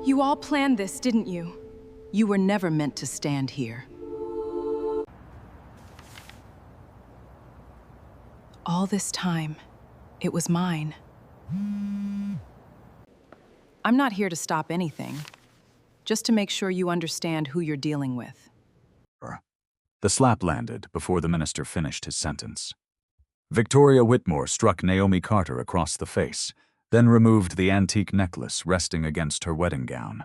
You all planned this, didn't you? You were never meant to stand here. All this time, it was mine. I'm not here to stop anything, just to make sure you understand who you're dealing with. The slap landed before the minister finished his sentence. Victoria Whitmore struck Naomi Carter across the face, then removed the antique necklace resting against her wedding gown.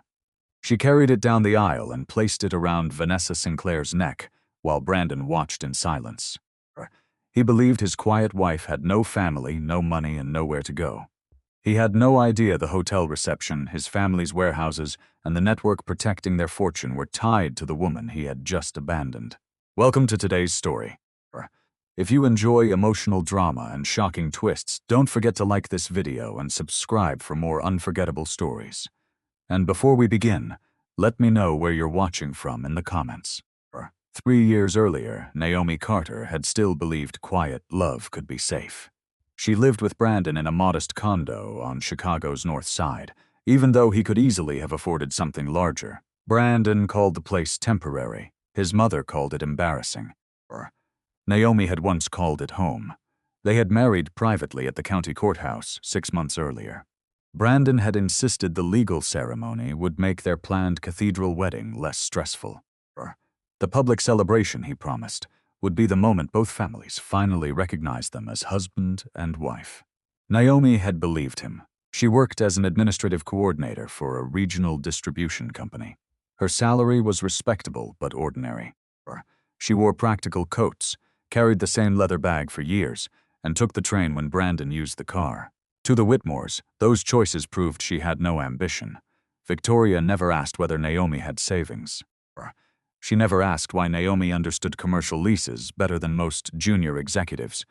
She carried it down the aisle and placed it around Vanessa Sinclair's neck, while Brandon watched in silence. He believed his quiet wife had no family, no money, and nowhere to go. He had no idea the hotel reception, his family's warehouses, and the network protecting their fortune were tied to the woman he had just abandoned. Welcome to today's story. If you enjoy emotional drama and shocking twists, don't forget to like this video and subscribe for more unforgettable stories. And before we begin, let me know where you're watching from in the comments. 3 years earlier, Naomi Carter had still believed quiet love could be safe. She lived with Brandon in a modest condo on Chicago's North Side, even though he could easily have afforded something larger. Brandon called the place temporary. His mother called it embarrassing. Naomi had once called it home. They had married privately at the county courthouse 6 months earlier. Brandon had insisted the legal ceremony would make their planned cathedral wedding less stressful. The public celebration, he promised, would be the moment both families finally recognized them as husband and wife. Naomi had believed him. She worked as an administrative coordinator for a regional distribution company. Her salary was respectable but ordinary. She wore practical coats, carried the same leather bag for years, and took the train when Brandon used the car. To the Whitmores, those choices proved she had no ambition. Victoria never asked whether Naomi had savings. She never asked why Naomi understood commercial leases better than most junior executives,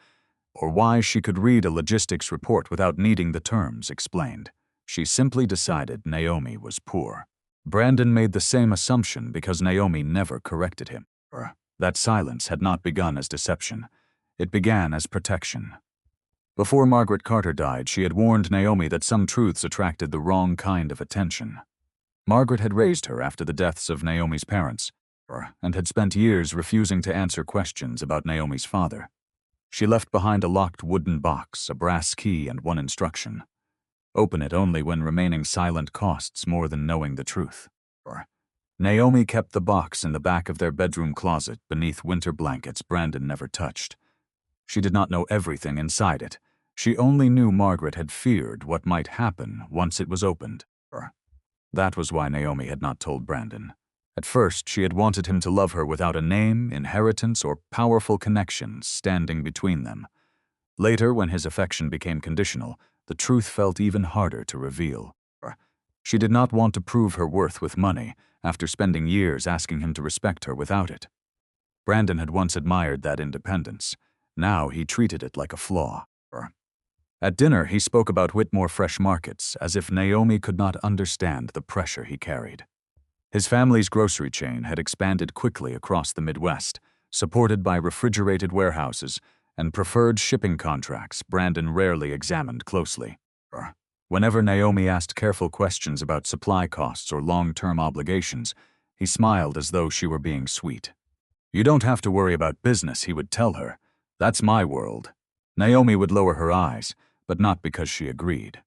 or why she could read a logistics report without needing the terms explained. She simply decided Naomi was poor. Brandon made the same assumption because Naomi never corrected him. That silence had not begun as deception. It began as protection. Before Margaret Carter died, she had warned Naomi that some truths attracted the wrong kind of attention. Margaret had raised her after the deaths of Naomi's parents, and had spent years refusing to answer questions about Naomi's father. She left behind a locked wooden box, a brass key, and one instruction: open it only when remaining silent costs more than knowing the truth. Naomi kept the box in the back of their bedroom closet beneath winter blankets Brandon never touched. She did not know everything inside it. She only knew Margaret had feared what might happen once it was opened. That was why Naomi had not told Brandon. At first, she had wanted him to love her without a name, inheritance, or powerful connections standing between them. Later, when his affection became conditional, the truth felt even harder to reveal. She did not want to prove her worth with money, after spending years asking him to respect her without it. Brandon had once admired that independence. Now he treated it like a flaw. At dinner, he spoke about Whitmore Fresh Markets as if Naomi could not understand the pressure he carried. His family's grocery chain had expanded quickly across the Midwest, supported by refrigerated warehouses and preferred shipping contracts Brandon rarely examined closely. Whenever Naomi asked careful questions about supply costs or long-term obligations, he smiled as though she were being sweet. "You don't have to worry about business," he would tell her. "That's my world." Naomi would lower her eyes, but not because she agreed.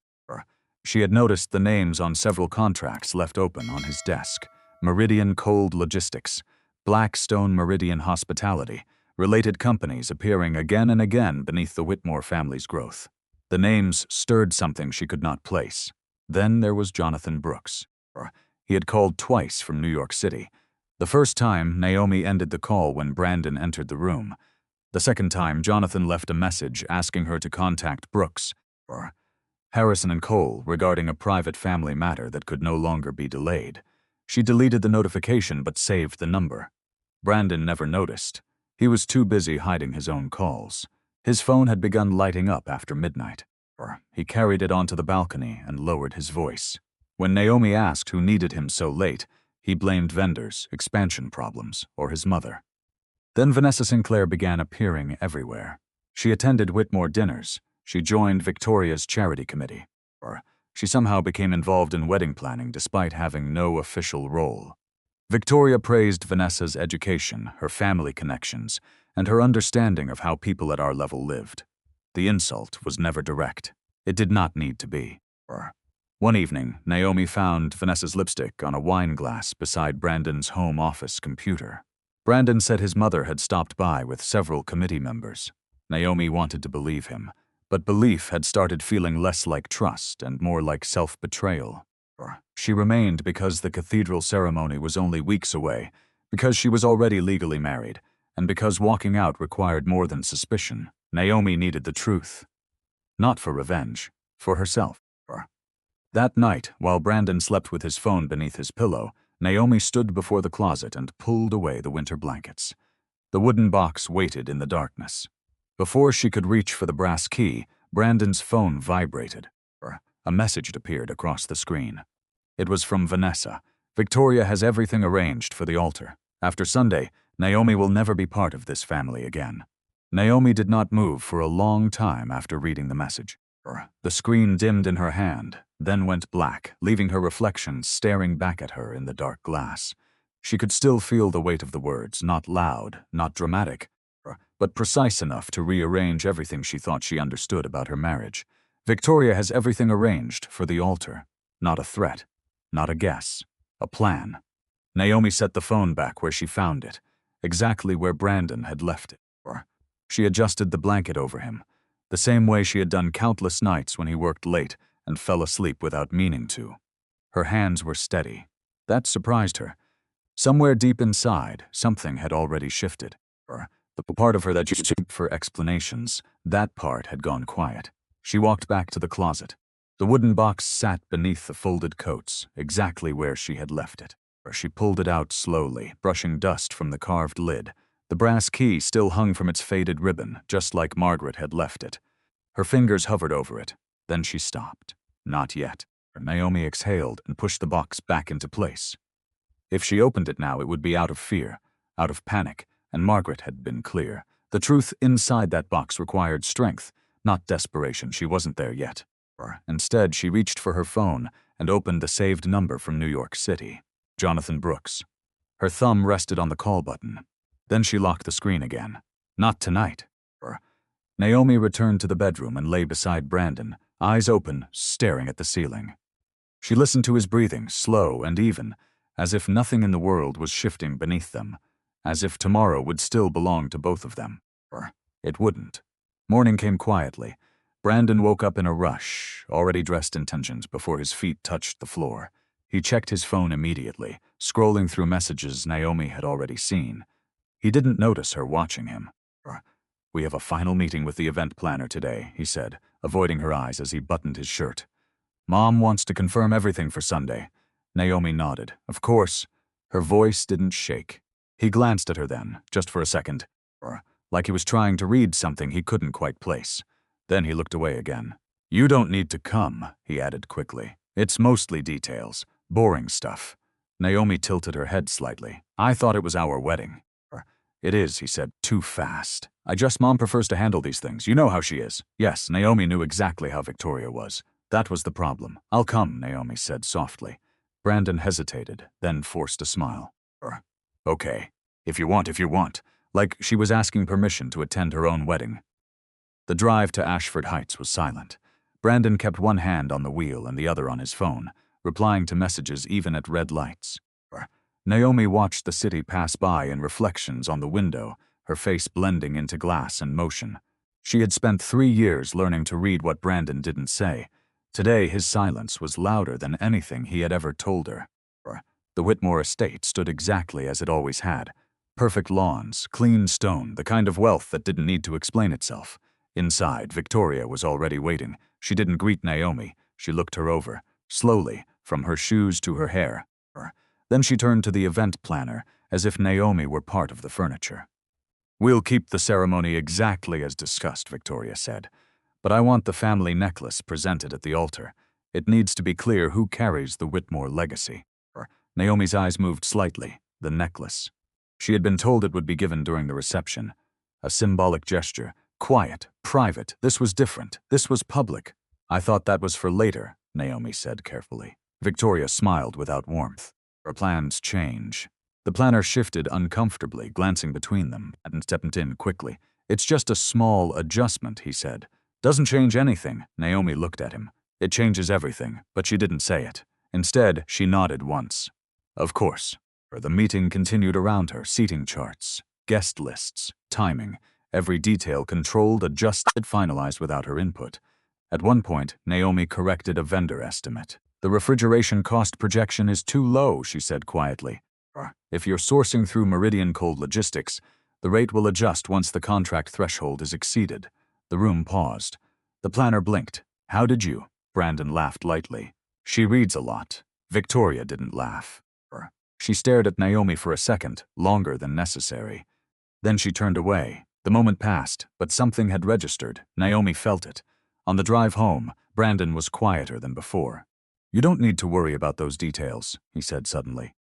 She had noticed the names on several contracts left open on his desk: Meridian Cold Logistics, Blackstone Meridian Hospitality, related companies appearing again and again beneath the Whitmore family's growth. The names stirred something she could not place. Then there was Jonathan Brooks. He had called twice from New York City. The first time, Naomi ended the call when Brandon entered the room. The second time, Jonathan left a message asking her to contact Brooks, Heiress and Cole, regarding a private family matter that could no longer be delayed. She deleted the notification but saved the number. Brandon never noticed. He was too busy hiding his own calls. His phone had begun lighting up after midnight. He carried it onto the balcony and lowered his voice. When Naomi asked who needed him so late, he blamed vendors, expansion problems, or his mother. Then Vanessa Sinclair began appearing everywhere. She attended Whitmore dinners. She joined Victoria's charity committee. She somehow became involved in wedding planning despite having no official role. Victoria praised Vanessa's education, her family connections, and her understanding of how people at our level lived. The insult was never direct. It did not need to be. One evening, Naomi found Vanessa's lipstick on a wine glass beside Brandon's home office computer. Brandon said his mother had stopped by with several committee members. Naomi wanted to believe him, but belief had started feeling less like trust and more like self-betrayal. She remained because the cathedral ceremony was only weeks away, because she was already legally married, and because walking out required more than suspicion. Naomi needed the truth. Not for revenge, for herself. That night, while Brandon slept with his phone beneath his pillow, Naomi stood before the closet and pulled away the winter blankets. The wooden box waited in the darkness. Before she could reach for the brass key, Brandon's phone vibrated. A message appeared across the screen. It was from Vanessa. Victoria has everything arranged for the altar. After Sunday, Naomi will never be part of this family again. Naomi did not move for a long time after reading the message. The screen dimmed in her hand, then went black, leaving her reflection staring back at her in the dark glass. She could still feel the weight of the words, not loud, not dramatic, but precise enough to rearrange everything she thought she understood about her marriage. Victoria has everything arranged for the altar. Not a threat, not a guess, a plan. Naomi set the phone back where she found it, exactly where Brandon had left it. She adjusted the blanket over him, the same way she had done countless nights when he worked late and fell asleep without meaning to. Her hands were steady. That surprised her. Somewhere deep inside, something had already shifted. The part of her that used for explanations, that part had gone quiet. She walked back to the closet. The wooden box sat beneath the folded coats, exactly where she had left it. She pulled it out slowly, brushing dust from the carved lid. The brass key still hung from its faded ribbon, just like Margaret had left it. Her fingers hovered over it. Then she stopped. Not yet. Naomi exhaled and pushed the box back into place. If she opened it now, it would be out of fear, out of panic, and Margaret had been clear. The truth inside that box required strength, not desperation. She wasn't there yet. Instead, she reached for her phone and opened the saved number from New York City. Jonathan Brooks. Her thumb rested on the call button. Then she locked the screen again. Not tonight. Naomi returned to the bedroom and lay beside Brandon, eyes open, staring at the ceiling. She listened to his breathing, slow and even, as if nothing in the world was shifting beneath them, as if tomorrow would still belong to both of them. It wouldn't. Morning came quietly. Brandon woke up in a rush, already dressed in tensions before his feet touched the floor. He checked his phone immediately, scrolling through messages Naomi had already seen. He didn't notice her watching him. "We have a final meeting with the event planner today," he said, avoiding her eyes as he buttoned his shirt. "Mom wants to confirm everything for Sunday." Naomi nodded. Of course. Her voice didn't shake. He glanced at her then, just for a second, like he was trying to read something he couldn't quite place. Then he looked away again. "You don't need to come," he added quickly. "It's mostly details, boring stuff." Naomi tilted her head slightly. "I thought it was our wedding." "It is," he said, "too fast. Mom prefers to handle these things. You know how she is." Yes, Naomi knew exactly how Victoria was. That was the problem. "I'll come," Naomi said softly. Brandon hesitated, then forced a smile. "Okay, if you want," like she was asking permission to attend her own wedding. The drive to Ashford Heights was silent. Brandon kept one hand on the wheel and the other on his phone, replying to messages even at red lights. Naomi watched the city pass by in reflections on the window, her face blending into glass and motion. She had spent 3 years learning to read what Brandon didn't say. Today, his silence was louder than anything he had ever told her. The Whitmore estate stood exactly as it always had. Perfect lawns, clean stone, the kind of wealth that didn't need to explain itself. Inside, Victoria was already waiting. She didn't greet Naomi. She looked her over, slowly, from her shoes to her hair. Then she turned to the event planner, as if Naomi were part of the furniture. "We'll keep the ceremony exactly as discussed," Victoria said. "But I want the family necklace presented at the altar. It needs to be clear who carries the Whitmore legacy." Naomi's eyes moved slightly. The necklace. She had been told it would be given during the reception. A symbolic gesture. Quiet, private. This was different. This was public. "I thought that was for later," Naomi said carefully. Victoria smiled without warmth. Her plans change. The planner shifted uncomfortably, glancing between them, and stepped in quickly. It's just a small adjustment, he said. Doesn't change anything. Naomi looked at him. It changes everything, but she didn't say it. Instead, she nodded once. Of course. The meeting continued around her, seating charts, guest lists, timing, every detail controlled, adjusted, finalized without her input. At one point, Naomi corrected a vendor estimate. The refrigeration cost projection is too low, she said quietly. If you're sourcing through Meridian Cold Logistics, the rate will adjust once the contract threshold is exceeded. The room paused. The planner blinked. How did you? Brandon laughed lightly. She reads a lot. Victoria didn't laugh. She stared at Naomi for a second, longer than necessary. Then she turned away. The moment passed, but something had registered. Naomi felt it. On the drive home, Brandon was quieter than before. You don't need to worry about those details, he said suddenly.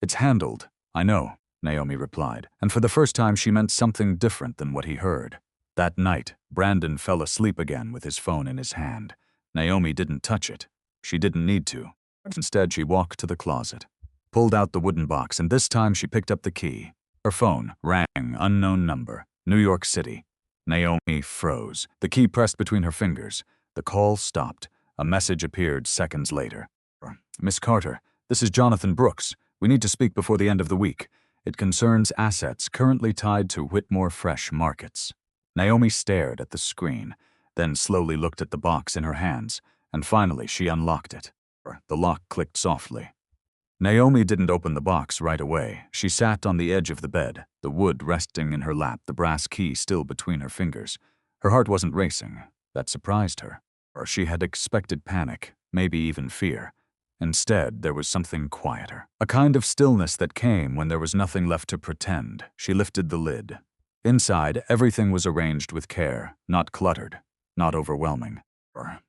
It's handled. I know, Naomi replied, and for the first time she meant something different than what he heard. That night, Brandon fell asleep again with his phone in his hand. Naomi didn't touch it. She didn't need to. Instead, she walked to the closet, pulled out the wooden box, and this time she picked up the key. Her phone rang, unknown number, New York City. Naomi froze, the key pressed between her fingers. The call stopped. A message appeared seconds later. Miss Carter, this is Jonathan Brooks. We need to speak before the end of the week. It concerns assets currently tied to Whitmore Fresh Markets. Naomi stared at the screen, then slowly looked at the box in her hands, and finally she unlocked it. The lock clicked softly. Naomi didn't open the box right away. She sat on the edge of the bed, the wood resting in her lap, the brass key still between her fingers. Her heart wasn't racing. That surprised her. Or she had expected panic, maybe even fear. Instead, there was something quieter, a kind of stillness that came when there was nothing left to pretend. She lifted the lid. Inside, everything was arranged with care, not cluttered, not overwhelming.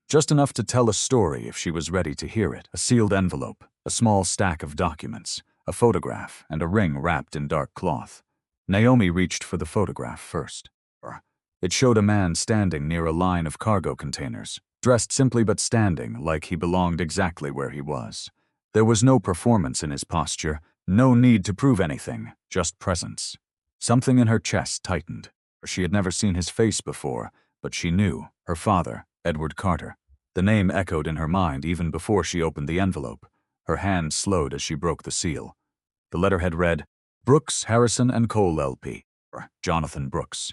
Just enough to tell a story if she was ready to hear it. A sealed envelope, a small stack of documents, a photograph, and a ring wrapped in dark cloth. Naomi reached for the photograph first. It showed a man standing near a line of cargo containers, dressed simply but standing like he belonged exactly where he was. There was no performance in his posture, no need to prove anything, just presence. Something in her chest tightened. She had never seen his face before, but she knew, her father, Edward Carter. The name echoed in her mind even before she opened the envelope. Her hand slowed as she broke the seal. The letterhead read, Brooks, Harrison & Cole LP, Jonathan Brooks.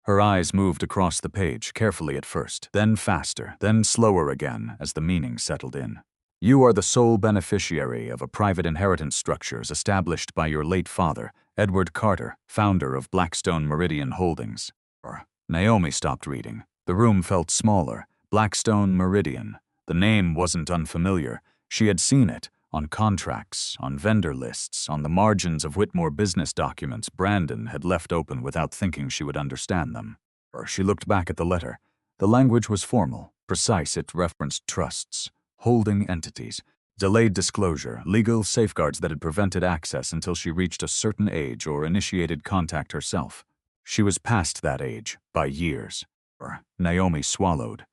Her eyes moved across the page, carefully at first, then faster, then slower again as the meaning settled in. You are the sole beneficiary of a private inheritance structures established by your late father, Edward Carter, founder of Blackstone Meridian Holdings. Naomi stopped reading. The room felt smaller. Blackstone Meridian. The name wasn't unfamiliar. She had seen it on contracts, on vendor lists, on the margins of Whitmore business documents Brandon had left open without thinking she would understand them. She looked back at the letter. The language was formal, precise. It referenced trusts, holding entities, delayed disclosure, legal safeguards that had prevented access until she reached a certain age or initiated contact herself. She was past that age, by years. Naomi swallowed.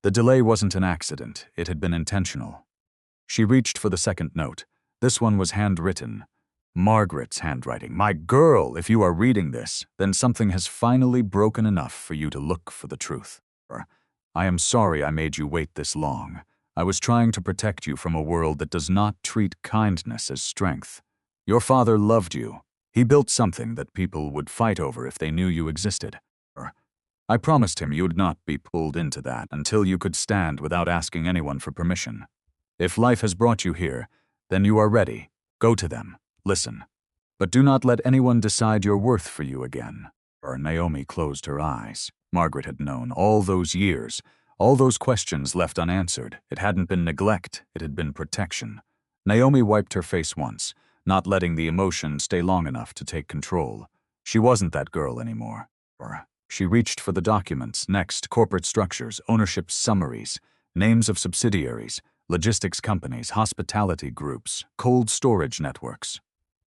The delay wasn't an accident. It had been intentional. She reached for the second note. This one was handwritten. Margaret's handwriting. My girl, if you are reading this, then something has finally broken enough for you to look for the truth. I am sorry I made you wait this long. I was trying to protect you from a world that does not treat kindness as strength. Your father loved you. He built something that people would fight over if they knew you existed. I promised him you would not be pulled into that until you could stand without asking anyone for permission. If life has brought you here, then you are ready. Go to them. Listen. But do not let anyone decide your worth for you again. Naomi closed her eyes. Margaret had known all those years, all those questions left unanswered. It hadn't been neglect, it had been protection. Naomi wiped her face once, not letting the emotion stay long enough to take control. She wasn't that girl anymore. She reached for the documents. Next, corporate structures, ownership summaries, names of subsidiaries, logistics companies, hospitality groups, cold storage networks.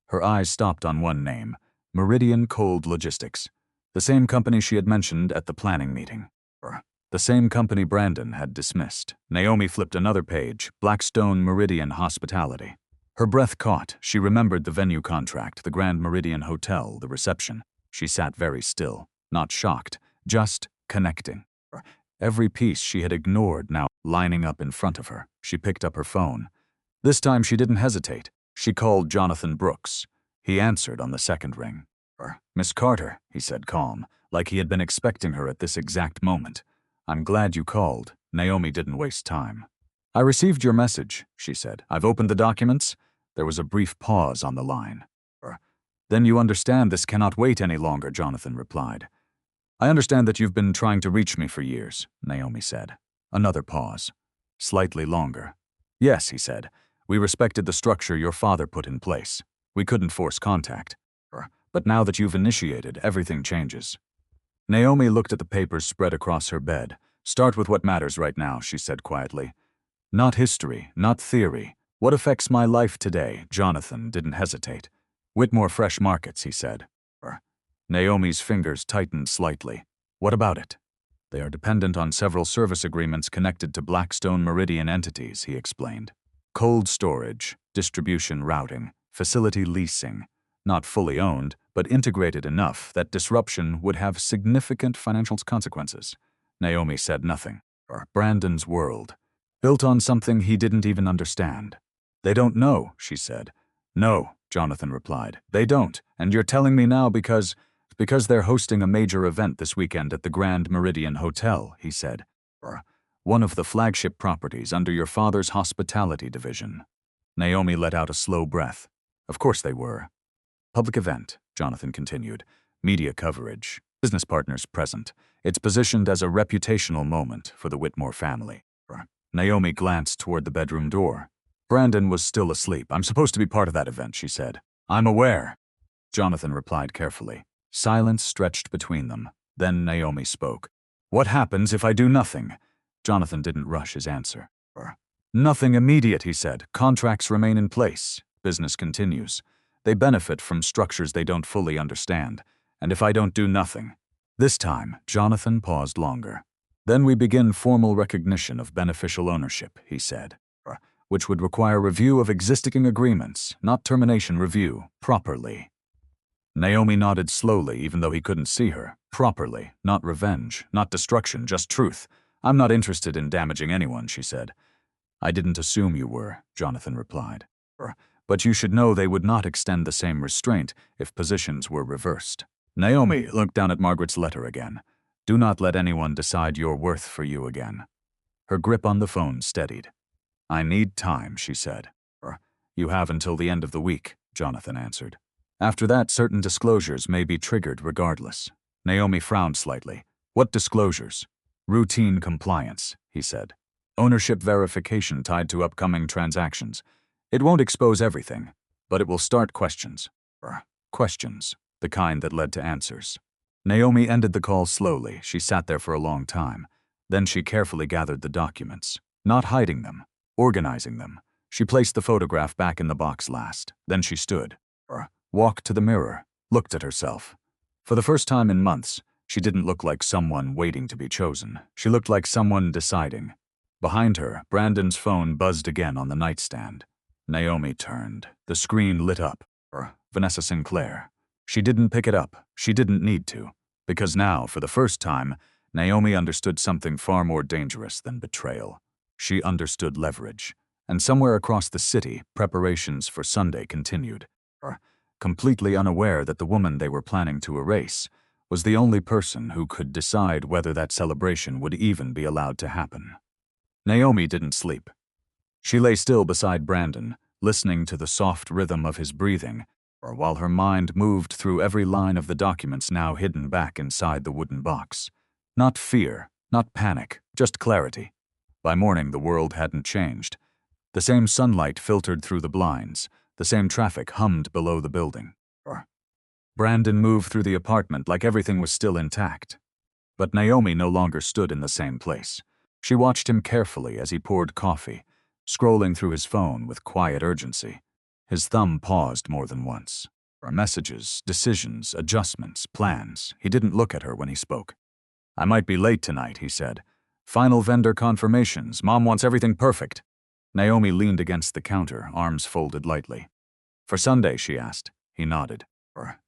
Her eyes stopped on one name, Meridian Cold Logistics, the same company she had mentioned at the planning meeting. The same company Brandon had dismissed. Naomi flipped another page, Blackstone Meridian Hospitality. Her breath caught. She remembered the venue contract, the Grand Meridian Hotel, the reception. She sat very still, not shocked, just connecting. Every piece she had ignored now lining up in front of her. She picked up her phone. This time she didn't hesitate. She called Jonathan Brooks. He answered on the second ring. "Miss Carter," he said calm, like he had been expecting her at this exact moment. "I'm glad you called." Naomi didn't waste time. "I received your message," she said. "I've opened the documents." There was a brief pause on the line. "Then you understand this cannot wait any longer," Jonathan replied. "I understand that you've been trying to reach me for years," Naomi said. Another pause. Slightly longer. "Yes," he said. "We respected the structure your father put in place. We couldn't force contact. But now that you've initiated, everything changes." Naomi looked at the papers spread across her bed. "Start with what matters right now," she said quietly. "Not history, not theory. What affects my life today?" Jonathan didn't hesitate. "Whitmore Fresh Markets," he said. Naomi's fingers tightened slightly. "What about it?" "They are dependent on several service agreements connected to Blackstone Meridian entities," he explained. "Cold storage, distribution routing, facility leasing. Not fully owned, but integrated enough that disruption would have significant financial consequences." Naomi said nothing. Brandon's world. Built on something he didn't even understand. "They don't know," she said. "No," Jonathan replied. "They don't, and you're telling me now because they're hosting a major event this weekend at the Grand Meridian Hotel," he said. "One of the flagship properties under your father's hospitality division." Naomi let out a slow breath. Of course they were. "Public event," Jonathan continued. "Media coverage. Business partners present. It's positioned as a reputational moment for the Whitmore family." Naomi glanced toward the bedroom door. Brandon was still asleep. "I'm supposed to be part of that event," she said. "I'm aware," Jonathan replied carefully. Silence stretched between them. Then Naomi spoke. "What happens if I do nothing?" Jonathan didn't rush his answer. "Nothing immediate," he said. "Contracts remain in place. Business continues. They benefit from structures they don't fully understand. And if I don't do nothing?" This time, Jonathan paused longer. "Then we begin formal recognition of beneficial ownership," he said, "which would require review of existing agreements, not termination review, properly." Naomi nodded slowly, even though he couldn't see her. "Properly, not revenge, not destruction, just truth. I'm not interested in damaging anyone," she said. "I didn't assume you were," Jonathan replied. "But you should know they would not extend the same restraint if positions were reversed." Naomi looked down at Margaret's letter again. "Do not let anyone decide your worth for you again." Her grip on the phone steadied. "I need time," she said. "You have until the end of the week," Jonathan answered. "After that, certain disclosures may be triggered regardless." Naomi frowned slightly. "What disclosures?" "Routine compliance," he said. "Ownership verification tied to upcoming transactions. It won't expose everything, but it will start questions. Questions, the kind that led to answers." Naomi ended the call slowly. She sat there for a long time. Then she carefully gathered the documents, not hiding them, organizing them. She placed the photograph back in the box last. Then she stood, walked to the mirror, looked at herself. For the first time in months, she didn't look like someone waiting to be chosen. She looked like someone deciding. Behind her, Brandon's phone buzzed again on the nightstand. Naomi turned. The screen lit up. Vanessa Sinclair. She didn't pick it up. She didn't need to. Because now, for the first time, Naomi understood something far more dangerous than betrayal. She understood leverage. And somewhere across the city, preparations for Sunday continued. Completely unaware that the woman they were planning to erase was the only person who could decide whether that celebration would even be allowed to happen. Naomi didn't sleep. She lay still beside Brandon, listening to the soft rhythm of his breathing, while her mind moved through every line of the documents now hidden back inside the wooden box. Not fear, not panic, just clarity. By morning, the world hadn't changed. The same sunlight filtered through the blinds. The same traffic hummed below the building. Brandon moved through the apartment like everything was still intact. But Naomi no longer stood in the same place. She watched him carefully as he poured coffee, scrolling through his phone with quiet urgency. His thumb paused more than once. Messages, decisions, adjustments, plans. He didn't look at her when he spoke. "I might be late tonight," he said. Final vendor confirmations. Mom wants everything perfect. Naomi leaned against the counter, arms folded lightly. For Sunday, she asked. He nodded.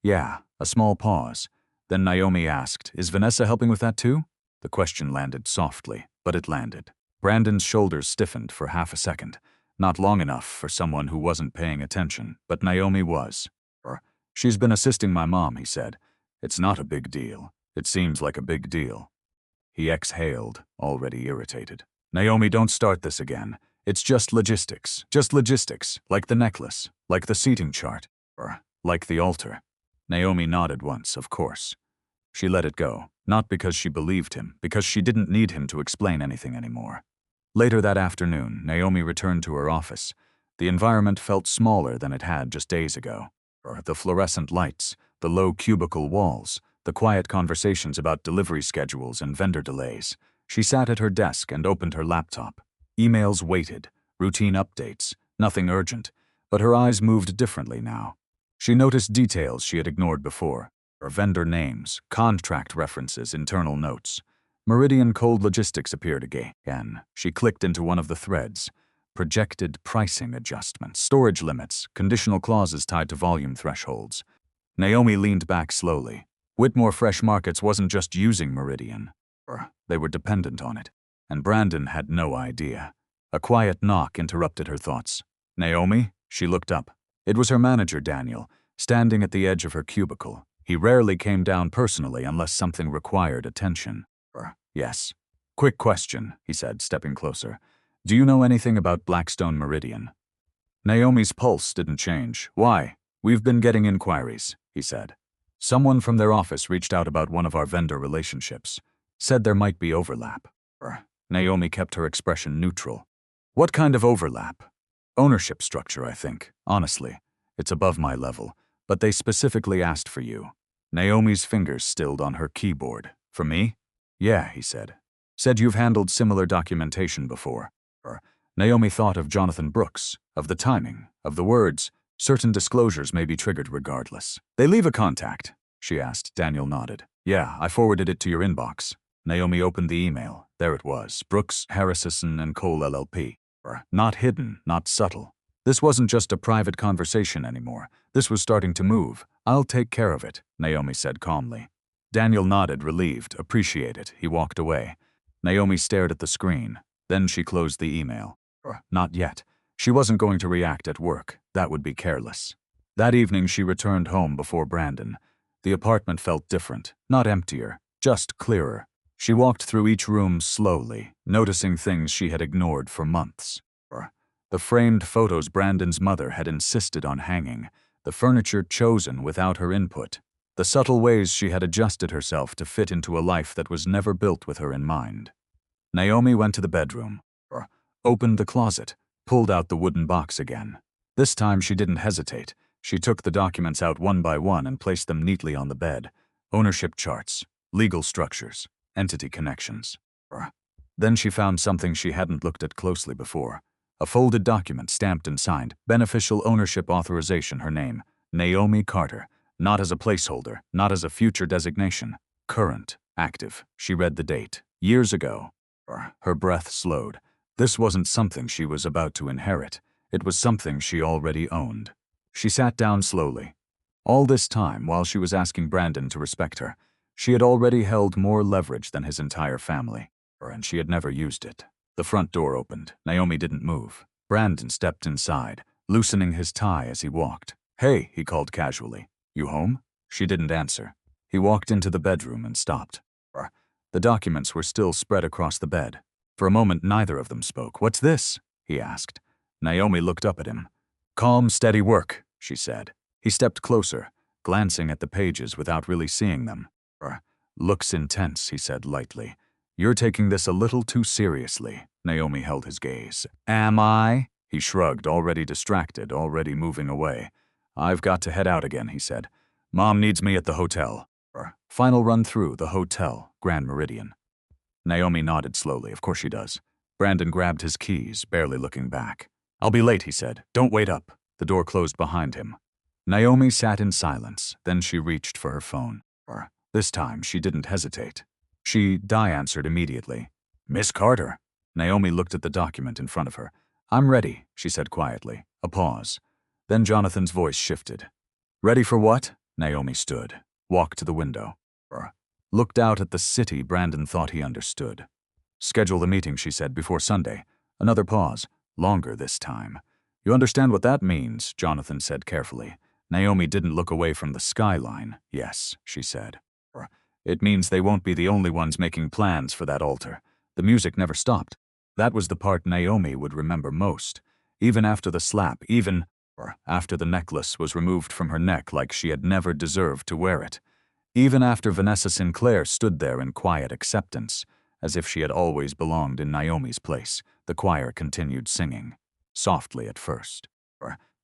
Yeah, a small pause. Then Naomi asked, is Vanessa helping with that too? The question landed softly, but it landed. Brandon's shoulders stiffened for half a second. Not long enough for someone who wasn't paying attention, but Naomi was. She's been assisting my mom, he said. It's not a big deal. It seems like a big deal. He exhaled, already irritated. Naomi, don't start this again. It's just logistics, like the necklace, like the seating chart, or like the altar. Naomi nodded once, of course. She let it go, not because she believed him, because she didn't need him to explain anything anymore. Later that afternoon, Naomi returned to her office. The environment felt smaller than it had just days ago. The fluorescent lights, the low cubicle walls, the quiet conversations about delivery schedules and vendor delays. She sat at her desk and opened her laptop. Emails waited, routine updates, nothing urgent, but her eyes moved differently now. She noticed details she had ignored before, vendor names, contract references, internal notes. Meridian Cold Logistics appeared again. She clicked into one of the threads. Projected pricing adjustments, storage limits, conditional clauses tied to volume thresholds. Naomi leaned back slowly. Whitmore Fresh Markets wasn't just using Meridian. They were dependent on it. And Brandon had no idea. A quiet knock interrupted her thoughts. Naomi? She looked up. It was her manager, Daniel, standing at the edge of her cubicle. He rarely came down personally unless something required attention. Yes. Quick question, he said, stepping closer. Do you know anything about Blackstone Meridian? Naomi's pulse didn't change. Why? We've been getting inquiries, he said. Someone from their office reached out about one of our vendor relationships. Said there might be overlap. Naomi kept her expression neutral. What kind of overlap? Ownership structure, I think. Honestly, it's above my level. But they specifically asked for you. Naomi's fingers stilled on her keyboard. For me? Yeah, he said. Said you've handled similar documentation before. Naomi thought of Jonathan Brooks, of the timing, of the words. Certain disclosures may be triggered regardless. They leave a contact, she asked. Daniel nodded. Yeah, I forwarded it to your inbox. Naomi opened the email. There it was. Brooks, Heiress and Cole LLP. Not hidden, not subtle. This wasn't just a private conversation anymore. This was starting to move. I'll take care of it, Naomi said calmly. Daniel nodded, relieved. Appreciate it. He walked away. Naomi stared at the screen. Then she closed the email. Not yet. She wasn't going to react at work. That would be careless. That evening she returned home before Brandon. The apartment felt different, not emptier, just clearer. She walked through each room slowly, noticing things she had ignored for months. The framed photos Brandon's mother had insisted on hanging, the furniture chosen without her input, the subtle ways she had adjusted herself to fit into a life that was never built with her in mind. Naomi went to the bedroom, opened the closet, pulled out the wooden box again. This time she didn't hesitate. She took the documents out one by one and placed them neatly on the bed. Ownership charts, legal structures, entity connections. Then she found something she hadn't looked at closely before. A folded document stamped and signed, beneficial ownership authorization, her name, Naomi Carter. Not as a placeholder, not as a future designation. Current, active. She read the date. Years ago. Her breath slowed. This wasn't something she was about to inherit. It was something she already owned. She sat down slowly. All this time, while she was asking Brandon to respect her, she had already held more leverage than his entire family, and she had never used it. The front door opened. Naomi didn't move. Brandon stepped inside, loosening his tie as he walked. Hey, he called casually. You home? She didn't answer. He walked into the bedroom and stopped. The documents were still spread across the bed. For a moment, neither of them spoke. What's this? He asked. Naomi looked up at him. Calm, steady work, she said. He stepped closer, glancing at the pages without really seeing them. Looks intense, he said lightly. You're taking this a little too seriously. Naomi held his gaze. Am I? He shrugged, already distracted, already moving away. I've got to head out again, he said. Mom needs me at the hotel. Final run through the hotel, Grand Meridian. Naomi nodded slowly. Of course she does. Brandon grabbed his keys, barely looking back. I'll be late, he said. Don't wait up. The door closed behind him. Naomi sat in silence. Then she reached for her phone. This time, she didn't hesitate. Di answered immediately. Miss Carter. Naomi looked at the document in front of her. I'm ready, she said quietly. A pause. Then Jonathan's voice shifted. Ready for what? Naomi stood, walked to the window, looked out at the city Brandon thought he understood. Schedule the meeting, she said, before Sunday. Another pause, longer this time. You understand what that means, Jonathan said carefully. Naomi didn't look away from the skyline. Yes, she said. It means they won't be the only ones making plans for that altar. The music never stopped. That was the part Naomi would remember most. Even after the slap, even after the necklace was removed from her neck like she had never deserved to wear it. Even after Vanessa Sinclair stood there in quiet acceptance, as if she had always belonged in Naomi's place, the choir continued singing. Softly at first,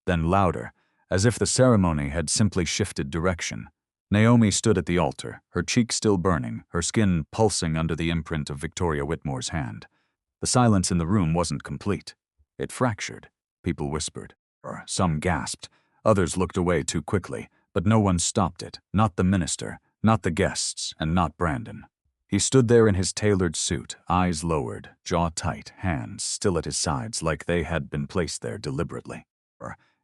then louder, as if the ceremony had simply shifted direction. Naomi stood at the altar, her cheek still burning, her skin pulsing under the imprint of Victoria Whitmore's hand. The silence in the room wasn't complete. It fractured. People whispered. Some gasped. Others looked away too quickly, but no one stopped it. Not the minister, not the guests, and not Brandon. He stood there in his tailored suit, eyes lowered, jaw tight, hands still at his sides like they had been placed there deliberately.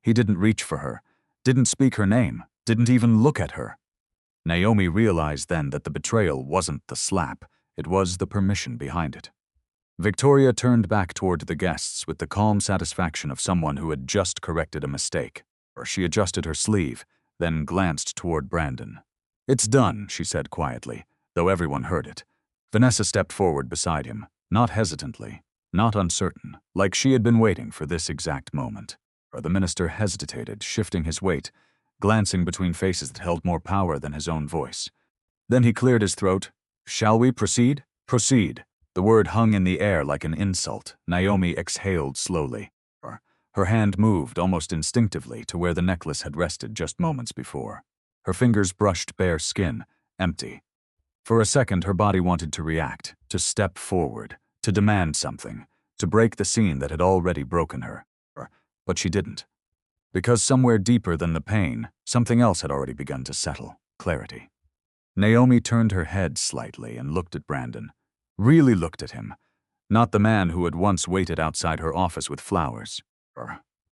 He didn't reach for her, didn't speak her name, didn't even look at her. Naomi realized then that the betrayal wasn't the slap, it was the permission behind it. Victoria turned back toward the guests with the calm satisfaction of someone who had just corrected a mistake. She adjusted her sleeve, then glanced toward Brandon. It's done, she said quietly, though everyone heard it. Vanessa stepped forward beside him, not hesitantly, not uncertain, like she had been waiting for this exact moment. The minister hesitated, shifting his weight, glancing between faces that held more power than his own voice. Then he cleared his throat. Shall we proceed? Proceed. The word hung in the air like an insult. Naomi exhaled slowly. Her hand moved almost instinctively to where the necklace had rested just moments before. Her fingers brushed bare skin, empty. For a second, her body wanted to react, to step forward, to demand something, to break the scene that had already broken her. But she didn't. Because somewhere deeper than the pain, something else had already begun to settle, clarity. Naomi turned her head slightly and looked at Brandon. Really looked at him. Not the man who had once waited outside her office with flowers.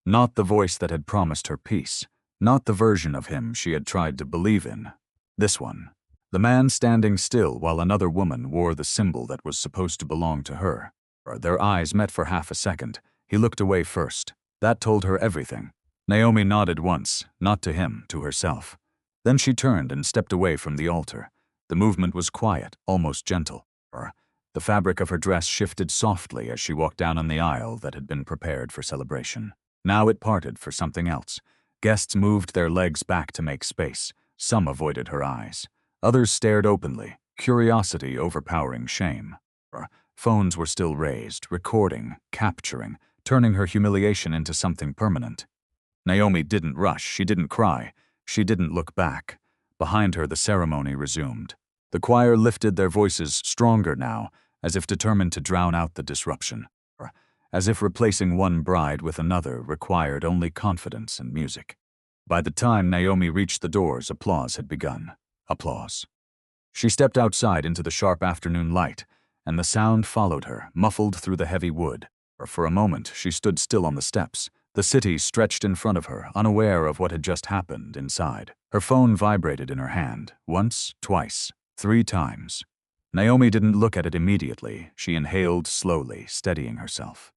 Not the voice that had promised her peace. Not the version of him she had tried to believe in. This one. The man standing still while another woman wore the symbol that was supposed to belong to her. Their eyes met for half a second. He looked away first. That told her everything. Naomi nodded once, not to him, to herself. Then she turned and stepped away from the altar. The movement was quiet, almost gentle. The fabric of her dress shifted softly as she walked down on the aisle that had been prepared for celebration. Now it parted for something else. Guests moved their legs back to make space. Some avoided her eyes. Others stared openly, curiosity overpowering shame. Phones were still raised, recording, capturing, turning her humiliation into something permanent. Naomi didn't rush, she didn't cry, she didn't look back. Behind her, the ceremony resumed. The choir lifted their voices stronger now, as if determined to drown out the disruption. As if replacing one bride with another required only confidence and music. By the time Naomi reached the doors, applause had begun. Applause. She stepped outside into the sharp afternoon light, and the sound followed her, muffled through the heavy wood. For a moment, she stood still on the steps. The city stretched in front of her, unaware of what had just happened inside. Her phone vibrated in her hand, once, twice, 3 times. Naomi didn't look at it immediately. She inhaled slowly, steadying herself.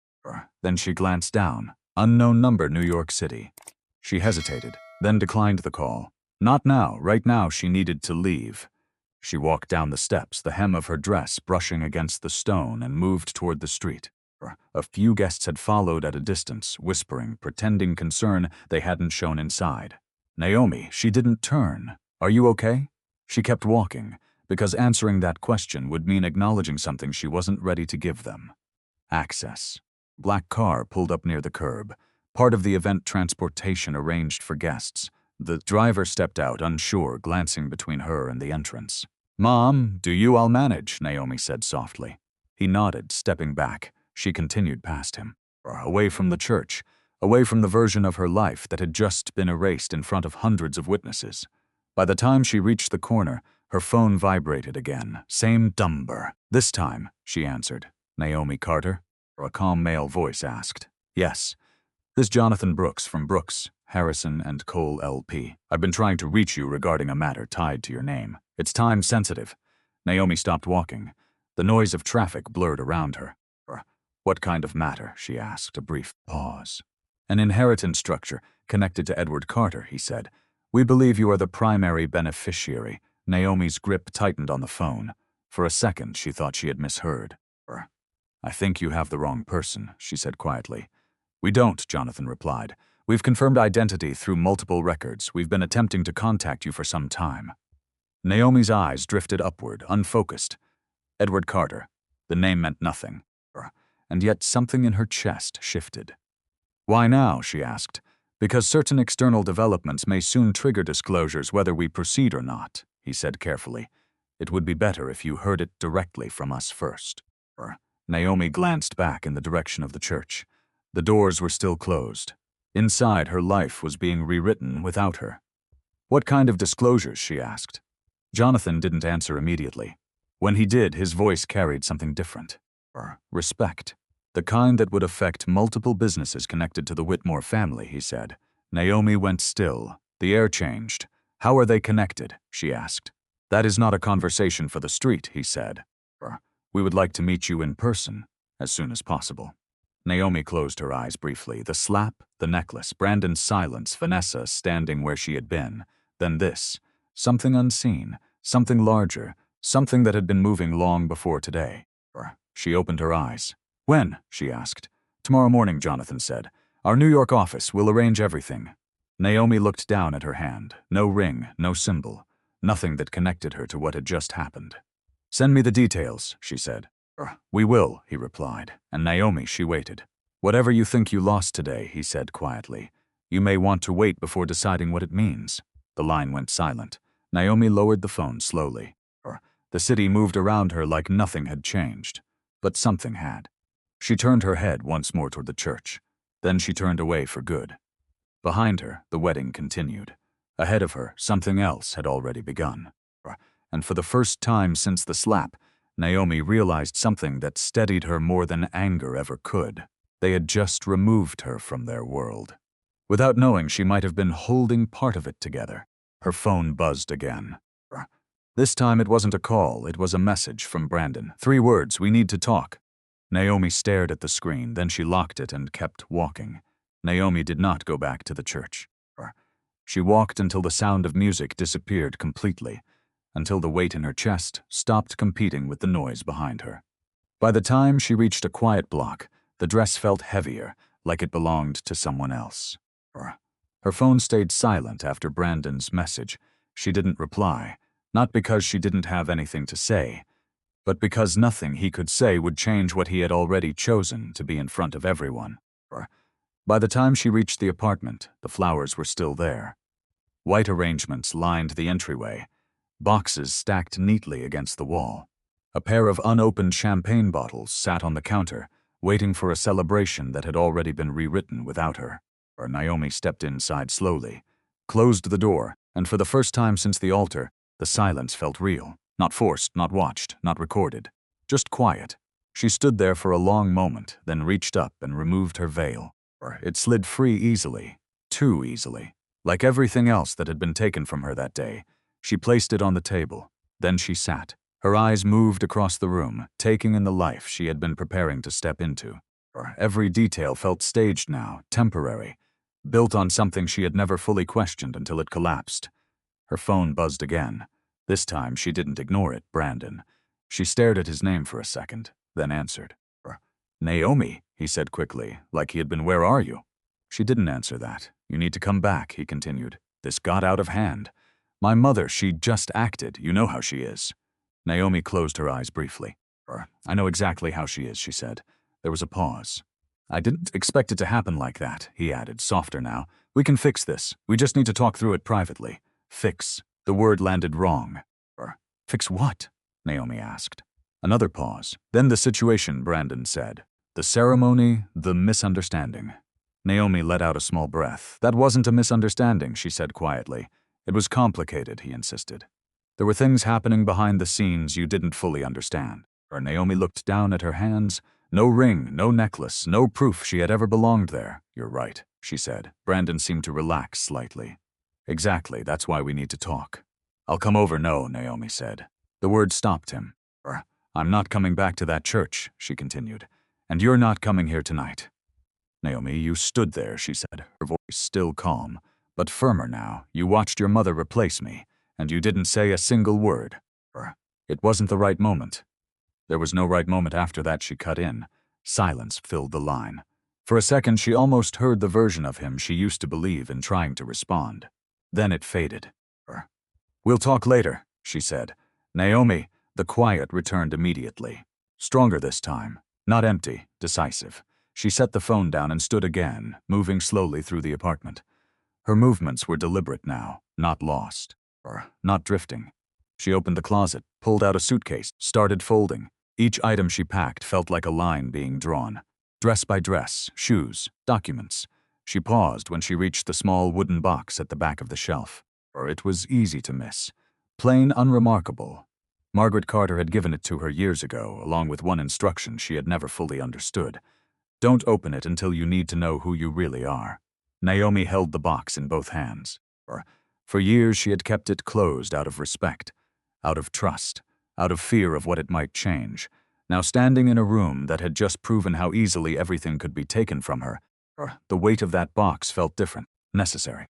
Then she glanced down. Unknown number, New York City. She hesitated, then declined the call. Not now. Right now she needed to leave. She walked down the steps, the hem of her dress brushing against the stone, and moved toward the street. A few guests had followed at a distance, whispering, pretending concern they hadn't shown inside. Naomi, she didn't turn. Are you okay? She kept walking, because answering that question would mean acknowledging something she wasn't ready to give them. Access. Black car pulled up near the curb, part of the event transportation arranged for guests. The driver stepped out, unsure, glancing between her and the entrance. Mom, do you? I'll manage, Naomi said softly. He nodded, stepping back. She continued past him, away from the church, away from the version of her life that had just been erased in front of hundreds of witnesses. By the time she reached the corner, her phone vibrated again. Same number. This time, she answered. Naomi Carter? A calm male voice asked. Yes. This Jonathan Brooks from Brooks, Harrison and Cole LP. I've been trying to reach you regarding a matter tied to your name. It's time sensitive. Naomi stopped walking. The noise of traffic blurred around her. What kind of matter? She asked, a brief pause. An inheritance structure connected to Edward Carter, he said. We believe you are the primary beneficiary. Naomi's grip tightened on the phone. For a second, she thought she had misheard. I think you have the wrong person, she said quietly. We don't, Jonathan replied. We've confirmed identity through multiple records. We've been attempting to contact you for some time. Naomi's eyes drifted upward, unfocused. Edward Carter. The name meant nothing. And yet something in her chest shifted. Why now? She asked. Because certain external developments may soon trigger disclosures whether we proceed or not, he said carefully. It would be better if you heard it directly from us first. Naomi glanced back in the direction of the church. The doors were still closed. Inside, her life was being rewritten without her. What kind of disclosures? She asked. Jonathan didn't answer immediately. When he did, his voice carried something different. Respect. The kind that would affect multiple businesses connected to the Whitmore family, he said. Naomi went still. The air changed. How are they connected? She asked. That is not a conversation for the street, he said. We would like to meet you in person, as soon as possible. Naomi closed her eyes briefly. The slap, the necklace, Brandon's silence, Vanessa standing where she had been. Then this. Something unseen, something larger, something that had been moving long before today. She opened her eyes. When? She asked. Tomorrow morning, Jonathan said. Our New York office will arrange everything. Naomi looked down at her hand. No ring, no symbol. Nothing that connected her to what had just happened. Send me the details, she said. We will, he replied. And Naomi, she waited. Whatever you think you lost today, he said quietly. You may want to wait before deciding what it means. The line went silent. Naomi lowered the phone slowly. The city moved around her like nothing had changed. But something had. She turned her head once more toward the church. Then she turned away for good. Behind her, the wedding continued. Ahead of her, something else had already begun. And for the first time since the slap, Naomi realized something that steadied her more than anger ever could. They had just removed her from their world. Without knowing, she might have been holding part of it together. Her phone buzzed again. This time it wasn't a call, it was a message from Brandon. 3 words, we need to talk. Naomi stared at the screen, then she locked it and kept walking. Naomi did not go back to the church. She walked until the sound of music disappeared completely, until the weight in her chest stopped competing with the noise behind her. By the time she reached a quiet block, the dress felt heavier, like it belonged to someone else. Her phone stayed silent after Brandon's message. She didn't reply, not because she didn't have anything to say, but because nothing he could say would change what he had already chosen to be in front of everyone. By the time she reached the apartment, the flowers were still there. White arrangements lined the entryway, boxes stacked neatly against the wall. A pair of unopened champagne bottles sat on the counter, waiting for a celebration that had already been rewritten without her. Naomi stepped inside slowly, closed the door, and for the first time since the altar, the silence felt real. Not forced, not watched, not recorded. Just quiet. She stood there for a long moment, then reached up and removed her veil. It slid free easily, too easily. Like everything else that had been taken from her that day, she placed it on the table. Then she sat. Her eyes moved across the room, taking in the life she had been preparing to step into. Every detail felt staged now, temporary, built on something she had never fully questioned until it collapsed. Her phone buzzed again. This time she didn't ignore it, Brandon. She stared at his name for a second, then answered. Naomi, he said quickly, like he had been, where are you? She didn't answer that. You need to come back, he continued. This got out of hand. My mother, she just acted. You know how she is. Naomi closed her eyes briefly. I know exactly how she is, she said. There was a pause. I didn't expect it to happen like that, he added, softer now. We can fix this. We just need to talk through it privately. Fix. The word landed wrong. Fix what? Naomi asked. Another pause. Then the situation, Brandon said. The ceremony, the misunderstanding. Naomi let out a small breath. That wasn't a misunderstanding, she said quietly. It was complicated, he insisted. There were things happening behind the scenes you didn't fully understand. Naomi looked down at her hands. No ring, no necklace, no proof she had ever belonged there. You're right, she said. Brandon seemed to relax slightly. Exactly, that's why we need to talk. I'll come over, no, Naomi said. The word stopped him. I'm not coming back to that church, she continued. And you're not coming here tonight. Naomi, you stood there, she said, her voice still calm, but firmer now. You watched your mother replace me, and you didn't say a single word. It wasn't the right moment. There was no right moment after that, she cut in. Silence filled the line. For a second, she almost heard the version of him she used to believe in trying to respond. Then it faded. We'll talk later, she said. Naomi, the quiet returned immediately. Stronger this time. Not empty, decisive. She set the phone down and stood again, moving slowly through the apartment. Her movements were deliberate now, not lost, not drifting. She opened the closet, pulled out a suitcase, started folding. Each item she packed felt like a line being drawn. Dress by dress, shoes, documents. She paused when she reached the small wooden box at the back of the shelf. It was easy to miss. Plain, unremarkable. Margaret Carter had given it to her years ago, along with one instruction she had never fully understood. Don't open it until you need to know who you really are. Naomi held the box in both hands. For years she had kept it closed out of respect, out of trust, out of fear of what it might change. Now standing in a room that had just proven how easily everything could be taken from her, the weight of that box felt different, necessary.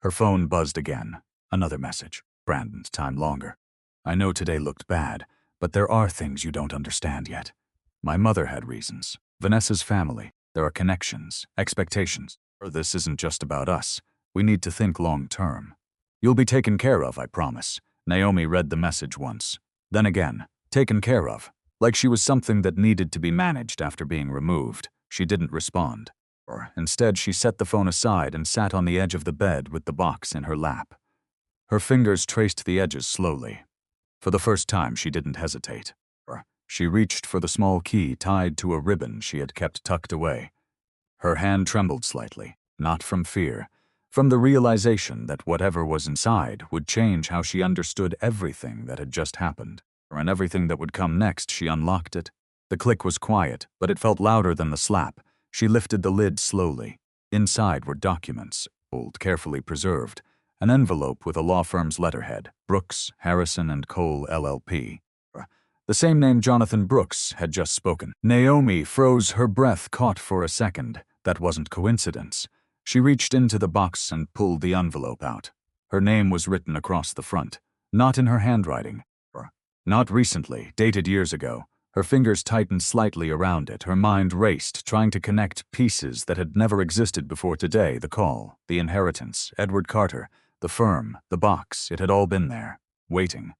Her phone buzzed again. Another message. Brandon's time longer. I know today looked bad, but there are things you don't understand yet. My mother had reasons. Vanessa's family. There are connections, expectations. This isn't just about us. We need to think long term. You'll be taken care of, I promise. Naomi read the message once. Then again, taken care of. Like she was something that needed to be managed after being removed. She didn't respond. Instead, she set the phone aside and sat on the edge of the bed with the box in her lap. Her fingers traced the edges slowly. For the first time, she didn't hesitate. She reached for the small key tied to a ribbon she had kept tucked away. Her hand trembled slightly, not from fear, from the realization that whatever was inside would change how she understood everything that had just happened. And everything that would come next, she unlocked it. The click was quiet, but it felt louder than the slap. She lifted the lid slowly. Inside were documents, old, carefully preserved. An envelope with a law firm's letterhead, Brooks, Harrison & Cole, LLP. The same name Jonathan Brooks had just spoken. Naomi froze, her breath caught for a second. That wasn't coincidence. She reached into the box and pulled the envelope out. Her name was written across the front, not in her handwriting. Not recently, dated years ago. Her fingers tightened slightly around it. Her mind raced, trying to connect pieces that had never existed before today. The call, the inheritance, Edward Carter, the firm, the box. It had all been there, waiting.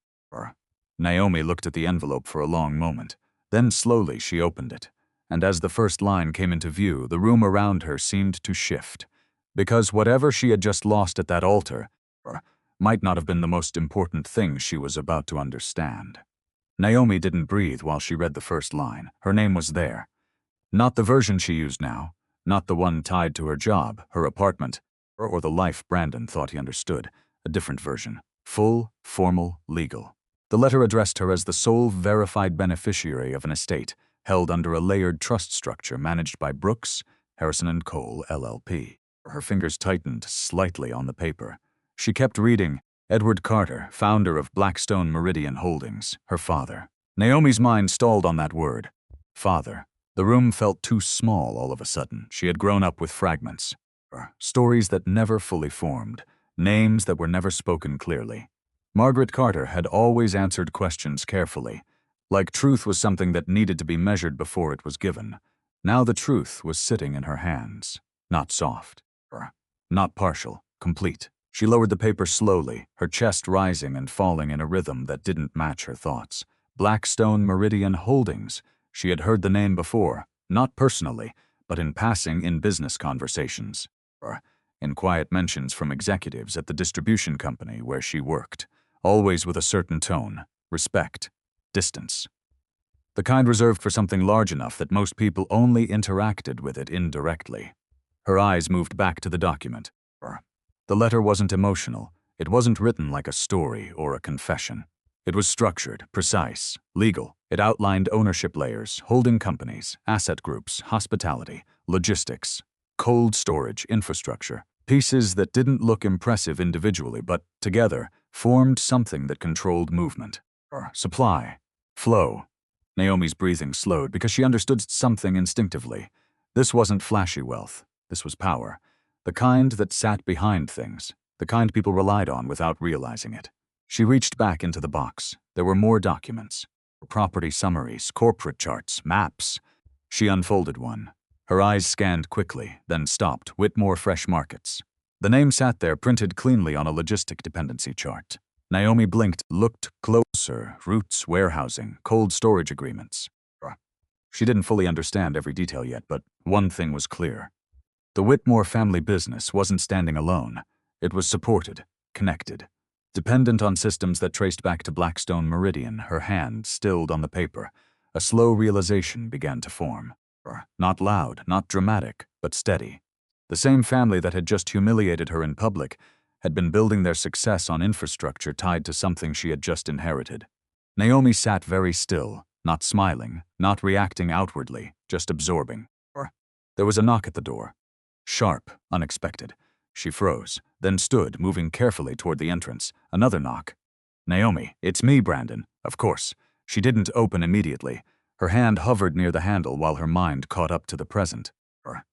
Naomi looked at the envelope for a long moment. Then slowly she opened it. And as the first line came into view, the room around her seemed to shift. Because whatever she had just lost at that altar might not have been the most important thing she was about to understand. Naomi didn't breathe while she read the first line. Her name was there. Not the version she used now, not the one tied to her job, her apartment, or the life Brandon thought he understood. A different version. Full, formal, legal. The letter addressed her as the sole verified beneficiary of an estate held under a layered trust structure managed by Brooks, Harrison & Cole, LLP. Her fingers tightened slightly on the paper. She kept reading. Edward Carter, founder of Blackstone Meridian Holdings, her father. Naomi's mind stalled on that word. Father. The room felt too small all of a sudden. She had grown up with fragments. Stories that never fully formed. Names that were never spoken clearly. Margaret Carter had always answered questions carefully. Like truth was something that needed to be measured before it was given. Now the truth was sitting in her hands. Not soft. Not partial. Complete. She lowered the paper slowly, her chest rising and falling in a rhythm that didn't match her thoughts. Blackstone Meridian Holdings. She had heard the name before, not personally, but in passing in business conversations. In quiet mentions from executives at the distribution company where she worked. Always with a certain tone, respect, distance. The kind reserved for something large enough that most people only interacted with it indirectly. Her eyes moved back to the document. The letter wasn't emotional. It wasn't written like a story or a confession. It was structured, precise, legal. It outlined ownership layers, holding companies, asset groups, hospitality, logistics, cold storage, infrastructure. Pieces that didn't look impressive individually, but together formed something that controlled movement. Supply. Flow. Naomi's breathing slowed because she understood something instinctively. This wasn't flashy wealth. This was power. The kind that sat behind things. The kind people relied on without realizing it. She reached back into the box. There were more documents. Property summaries, corporate charts, maps. She unfolded one. Her eyes scanned quickly, then stopped. Whitmore Fresh Markets. The name sat there, printed cleanly on a logistic dependency chart. Naomi blinked, looked closer. Routes, warehousing, cold storage agreements. She didn't fully understand every detail yet, but one thing was clear. The Whitmore family business wasn't standing alone. It was supported, connected, dependent on systems that traced back to Blackstone Meridian. Her hand stilled on the paper. A slow realization began to form. Not loud, not dramatic, but steady. The same family that had just humiliated her in public had been building their success on infrastructure tied to something she had just inherited. Naomi sat very still, not smiling, not reacting outwardly, just absorbing. There was a knock at the door. Sharp, unexpected. She froze, then stood, moving carefully toward the entrance. Another knock. "Naomi, it's me, Brandon." Of course. She didn't open immediately. Her hand hovered near the handle while her mind caught up to the present.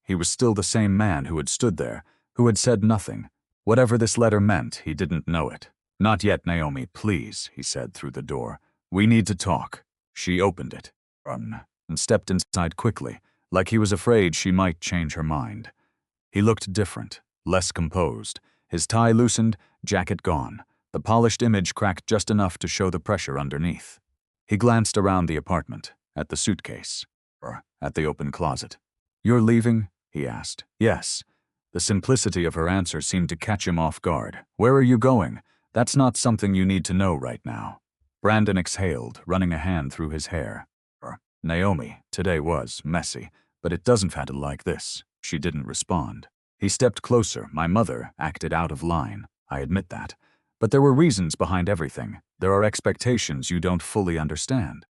He was still the same man who had stood there, who had said nothing. Whatever this letter meant, he didn't know it. "Not yet, Naomi, please," he said through the door. "We need to talk." She opened it, and stepped inside quickly, like he was afraid she might change her mind. He looked different, less composed. His tie loosened, jacket gone. The polished image cracked just enough to show the pressure underneath. He glanced around the apartment, at the suitcase, at the open closet. "You're leaving?" he asked. "Yes." The simplicity of her answer seemed to catch him off guard. "Where are you going? That's not something you need to know right now." Brandon exhaled, running a hand through his hair. "Naomi, today was messy, but it doesn't have to like this." She didn't respond. He stepped closer. "My mother acted out of line. I admit that. But there were reasons behind everything. There are expectations you don't fully understand."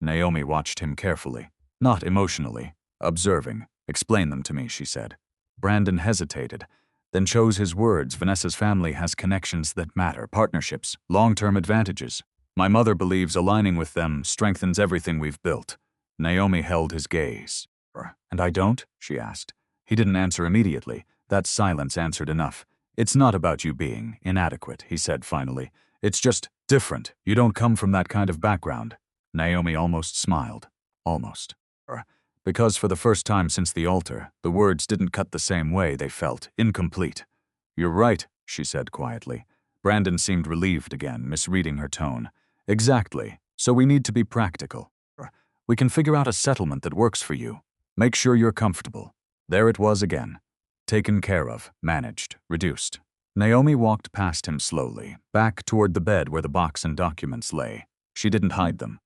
Naomi watched him carefully, not emotionally, observing. "Explain them to me," she said. Brandon hesitated, then chose his words. "Vanessa's family has connections that matter, partnerships, long-term advantages. My mother believes aligning with them strengthens everything we've built." Naomi held his gaze. "And I don't?" she asked. He didn't answer immediately. That silence answered enough. "It's not about you being inadequate," he said finally. "It's just different. You don't come from that kind of background." Naomi almost smiled. Almost. Because for the first time since the altar, the words didn't cut the same way. They felt incomplete. "You're right," she said quietly. Brandon seemed relieved again, misreading her tone. "Exactly. So we need to be practical. We can figure out a settlement that works for you. Make sure you're comfortable." There it was again. Taken care of, managed, reduced. Naomi walked past him slowly, back toward the bed where the box and documents lay. She didn't hide them,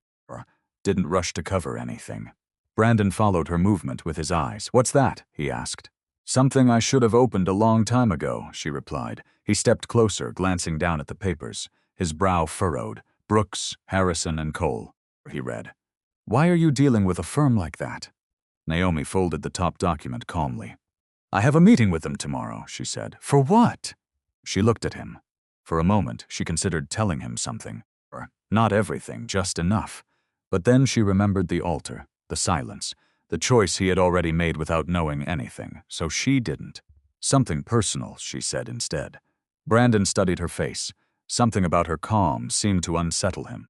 didn't rush to cover anything. Brandon followed her movement with his eyes. "What's that?" he asked. "Something I should have opened a long time ago," she replied. He stepped closer, glancing down at the papers. His brow furrowed. "Brooks, Harrison, and Cole," he read. "Why are you dealing with a firm like that?" Naomi folded the top document calmly. "I have a meeting with them tomorrow," she said. "For what?" She looked at him. For a moment, she considered telling him something. Not everything, just enough. But then she remembered the altar, the silence, the choice he had already made without knowing anything, so she didn't. "Something personal," she said instead. Brandon studied her face. Something about her calm seemed to unsettle him.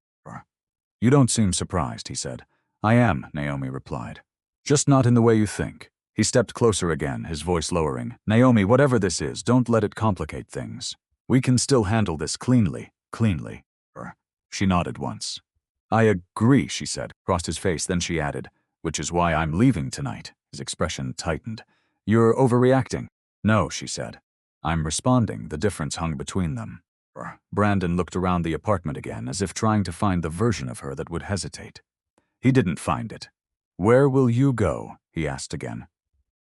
"You don't seem surprised," he said. "I am," Naomi replied. "Just not in the way you think." He stepped closer again, his voice lowering. "Naomi, whatever this is, don't let it complicate things. We can still handle this cleanly. She nodded once. "I agree," she said, crossed his face, then she added, "Which is why I'm leaving tonight." His expression tightened. "You're overreacting." "No," she said. "I'm responding." The difference hung between them. Brandon looked around the apartment again, as if trying to find the version of her that would hesitate. He didn't find it. "Where will you go?" he asked again.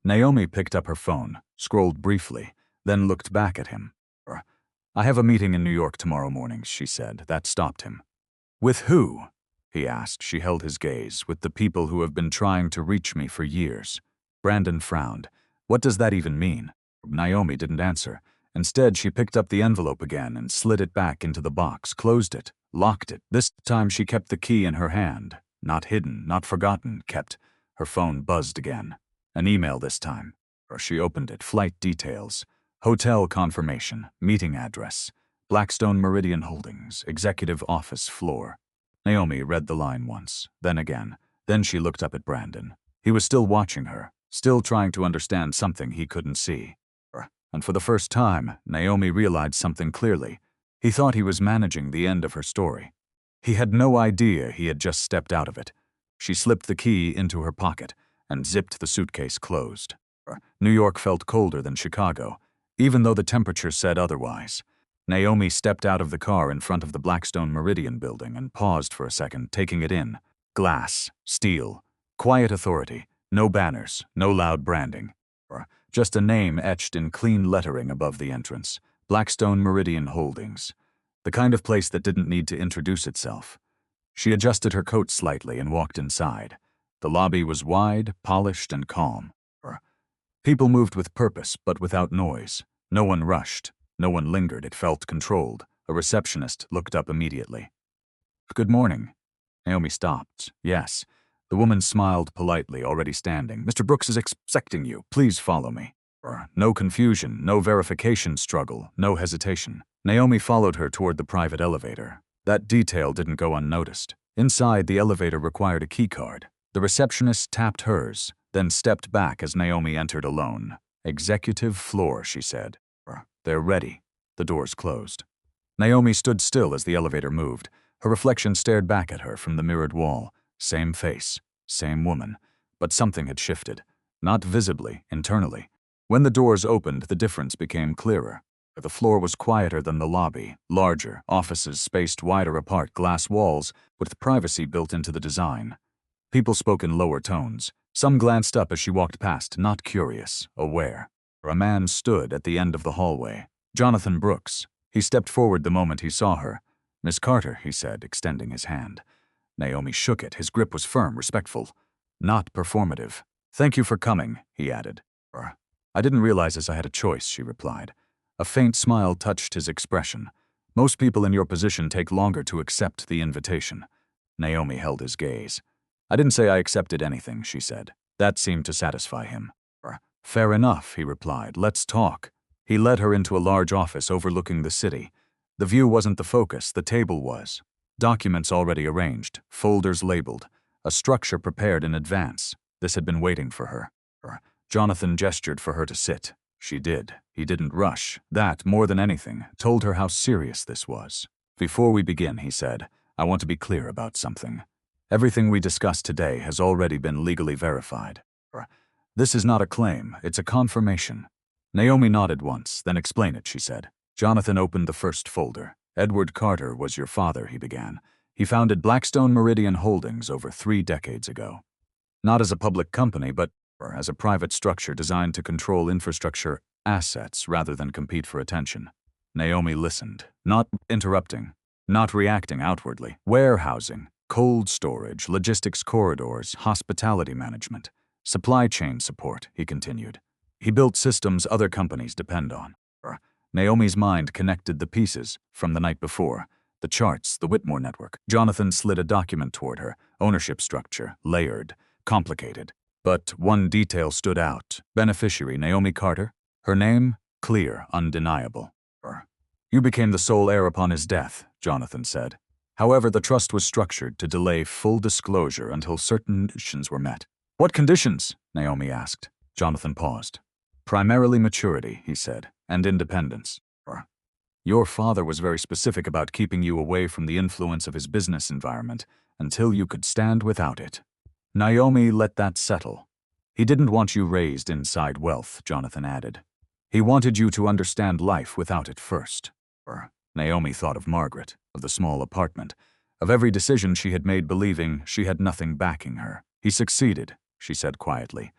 Naomi picked up her phone, scrolled briefly, then looked back at him. I have a meeting in New York tomorrow morning, she said. That stopped him. With who? He asked. She held his gaze. With the people who have been trying to reach me for years. Brandon frowned. What does that even mean? Naomi didn't answer. Instead, she picked up the envelope again and slid it back into the box, closed it, locked it. This time she kept the key in her hand. Not hidden, not forgotten, kept. Her phone buzzed again. An email this time. She opened it. Flight details. Hotel confirmation. Meeting address. Blackstone Meridian Holdings. Executive office floor. Naomi read the line once, then again. Then she looked up at Brandon. He was still watching her, still trying to understand something he couldn't see. And for the first time, Naomi realized something clearly. He thought he was managing the end of her story. He had no idea he had just stepped out of it. She slipped the key into her pocket and zipped the suitcase closed. New York felt colder than Chicago, even though the temperature said otherwise. Naomi stepped out of the car in front of the Blackstone Meridian building and paused for a second, taking it in. Glass, steel, quiet authority, no banners, no loud branding. Just a name etched in clean lettering above the entrance. Blackstone Meridian Holdings. The kind of place that didn't need to introduce itself. She adjusted her coat slightly and walked inside. The lobby was wide, polished, and calm. People moved with purpose, but without noise. No one rushed. No one lingered. It felt controlled. A receptionist looked up immediately. Good morning. Naomi stopped. Yes. The woman smiled politely, already standing. Mr. Brooks is expecting you. Please follow me. No confusion, no verification struggle, no hesitation. Naomi followed her toward the private elevator. That detail didn't go unnoticed. Inside, the elevator required a keycard. The receptionist tapped hers, then stepped back as Naomi entered alone. Executive floor, she said. They're ready. The doors closed. Naomi stood still as the elevator moved. Her reflection stared back at her from the mirrored wall. Same face, same woman. But something had shifted. Not visibly, internally. When the doors opened, the difference became clearer. The floor was quieter than the lobby, larger, offices spaced wider apart, glass walls, with privacy built into the design. People spoke in lower tones. Some glanced up as she walked past, not curious, aware. A man stood at the end of the hallway. Jonathan Brooks. He stepped forward the moment he saw her. Miss Carter, he said, extending his hand. Naomi shook it. His grip was firm, respectful. Not performative. Thank you for coming, he added. I didn't realize I had a choice, she replied. A faint smile touched his expression. Most people in your position take longer to accept the invitation. Naomi held his gaze. I didn't say I accepted anything, she said. That seemed to satisfy him. Fair enough, he replied. Let's talk. He led her into a large office overlooking the city. The view wasn't the focus, the table was. Documents already arranged, folders labeled, a structure prepared in advance. This had been waiting for her. Jonathan gestured for her to sit. She did. He didn't rush. That, more than anything, told her how serious this was. Before we begin, he said, I want to be clear about something. Everything we discussed today has already been legally verified. This is not a claim, it's a confirmation. Naomi nodded once, then explain it, she said. Jonathan opened the first folder. Edward Carter was your father, he began. He founded Blackstone Meridian Holdings over 3 decades ago. Not as a public company, but as a private structure designed to control infrastructure assets rather than compete for attention. Naomi listened, not interrupting, not reacting outwardly. Warehousing, cold storage, logistics corridors, hospitality management, supply chain support, he continued. He built systems other companies depend on. Naomi's mind connected the pieces from the night before. The charts, the Whitmore network. Jonathan slid a document toward her. Ownership structure, layered, complicated. But one detail stood out. Beneficiary Naomi Carter. Her name, clear, undeniable. You became the sole heir upon his death, Jonathan said. However, the trust was structured to delay full disclosure until certain conditions were met. What conditions? Naomi asked. Jonathan paused. Primarily maturity, he said, and independence. Your father was very specific about keeping you away from the influence of his business environment until you could stand without it. Naomi let that settle. He didn't want you raised inside wealth, Jonathan added. He wanted you to understand life without it first. Naomi thought of Margaret, of the small apartment, of every decision she had made believing she had nothing backing her. He succeeded, she said quietly.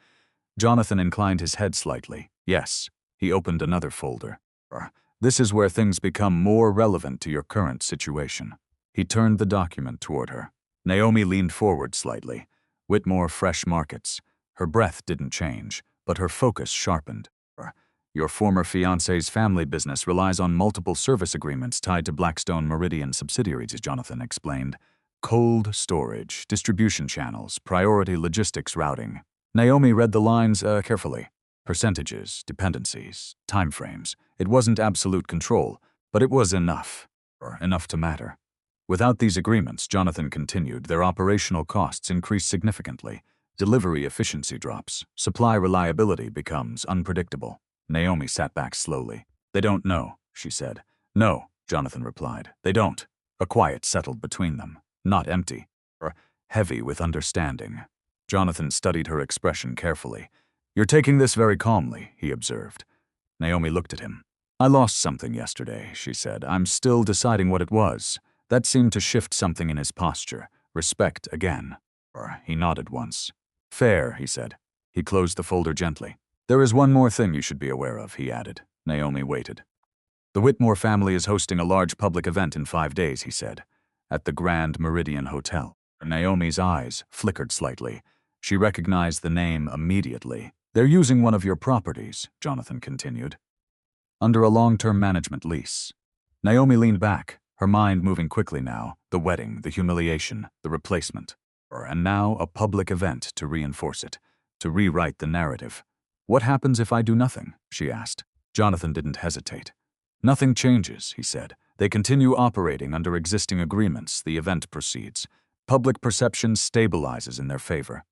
Jonathan inclined his head slightly. Yes. He opened another folder. This is where things become more relevant to your current situation. He turned the document toward her. Naomi leaned forward slightly. Whitmore Fresh Markets. Her breath didn't change, but her focus sharpened. Your former fiancé's family business relies on multiple service agreements tied to Blackstone Meridian subsidiaries, Jonathan explained. Cold storage, distribution channels, priority logistics routing. Naomi read the lines carefully. Percentages, dependencies, timeframes. It wasn't absolute control, but it was enough, or enough to matter. Without these agreements, Jonathan continued, their operational costs increase significantly. Delivery efficiency drops. Supply reliability becomes unpredictable. Naomi sat back slowly. They don't know, she said. No, Jonathan replied. They don't. A quiet settled between them. Not empty, or heavy with understanding. Jonathan studied her expression carefully. You're taking this very calmly, he observed. Naomi looked at him. I lost something yesterday, she said. I'm still deciding what it was. That seemed to shift something in his posture. Respect again. Or he nodded once. Fair, he said. He closed the folder gently. There is one more thing you should be aware of, he added. Naomi waited. The Whitmore family is hosting a large public event in 5 days, he said, at the Grand Meridian Hotel. Naomi's eyes flickered slightly. She recognized the name immediately. They're using one of your properties, Jonathan continued, under a long-term management lease. Naomi leaned back, her mind moving quickly now. The wedding, the humiliation, the replacement. And now a public event to reinforce it, to rewrite the narrative. What happens if I do nothing? She asked. Jonathan didn't hesitate. Nothing changes, he said. They continue operating under existing agreements. The event proceeds. Public perception stabilizes in their favor.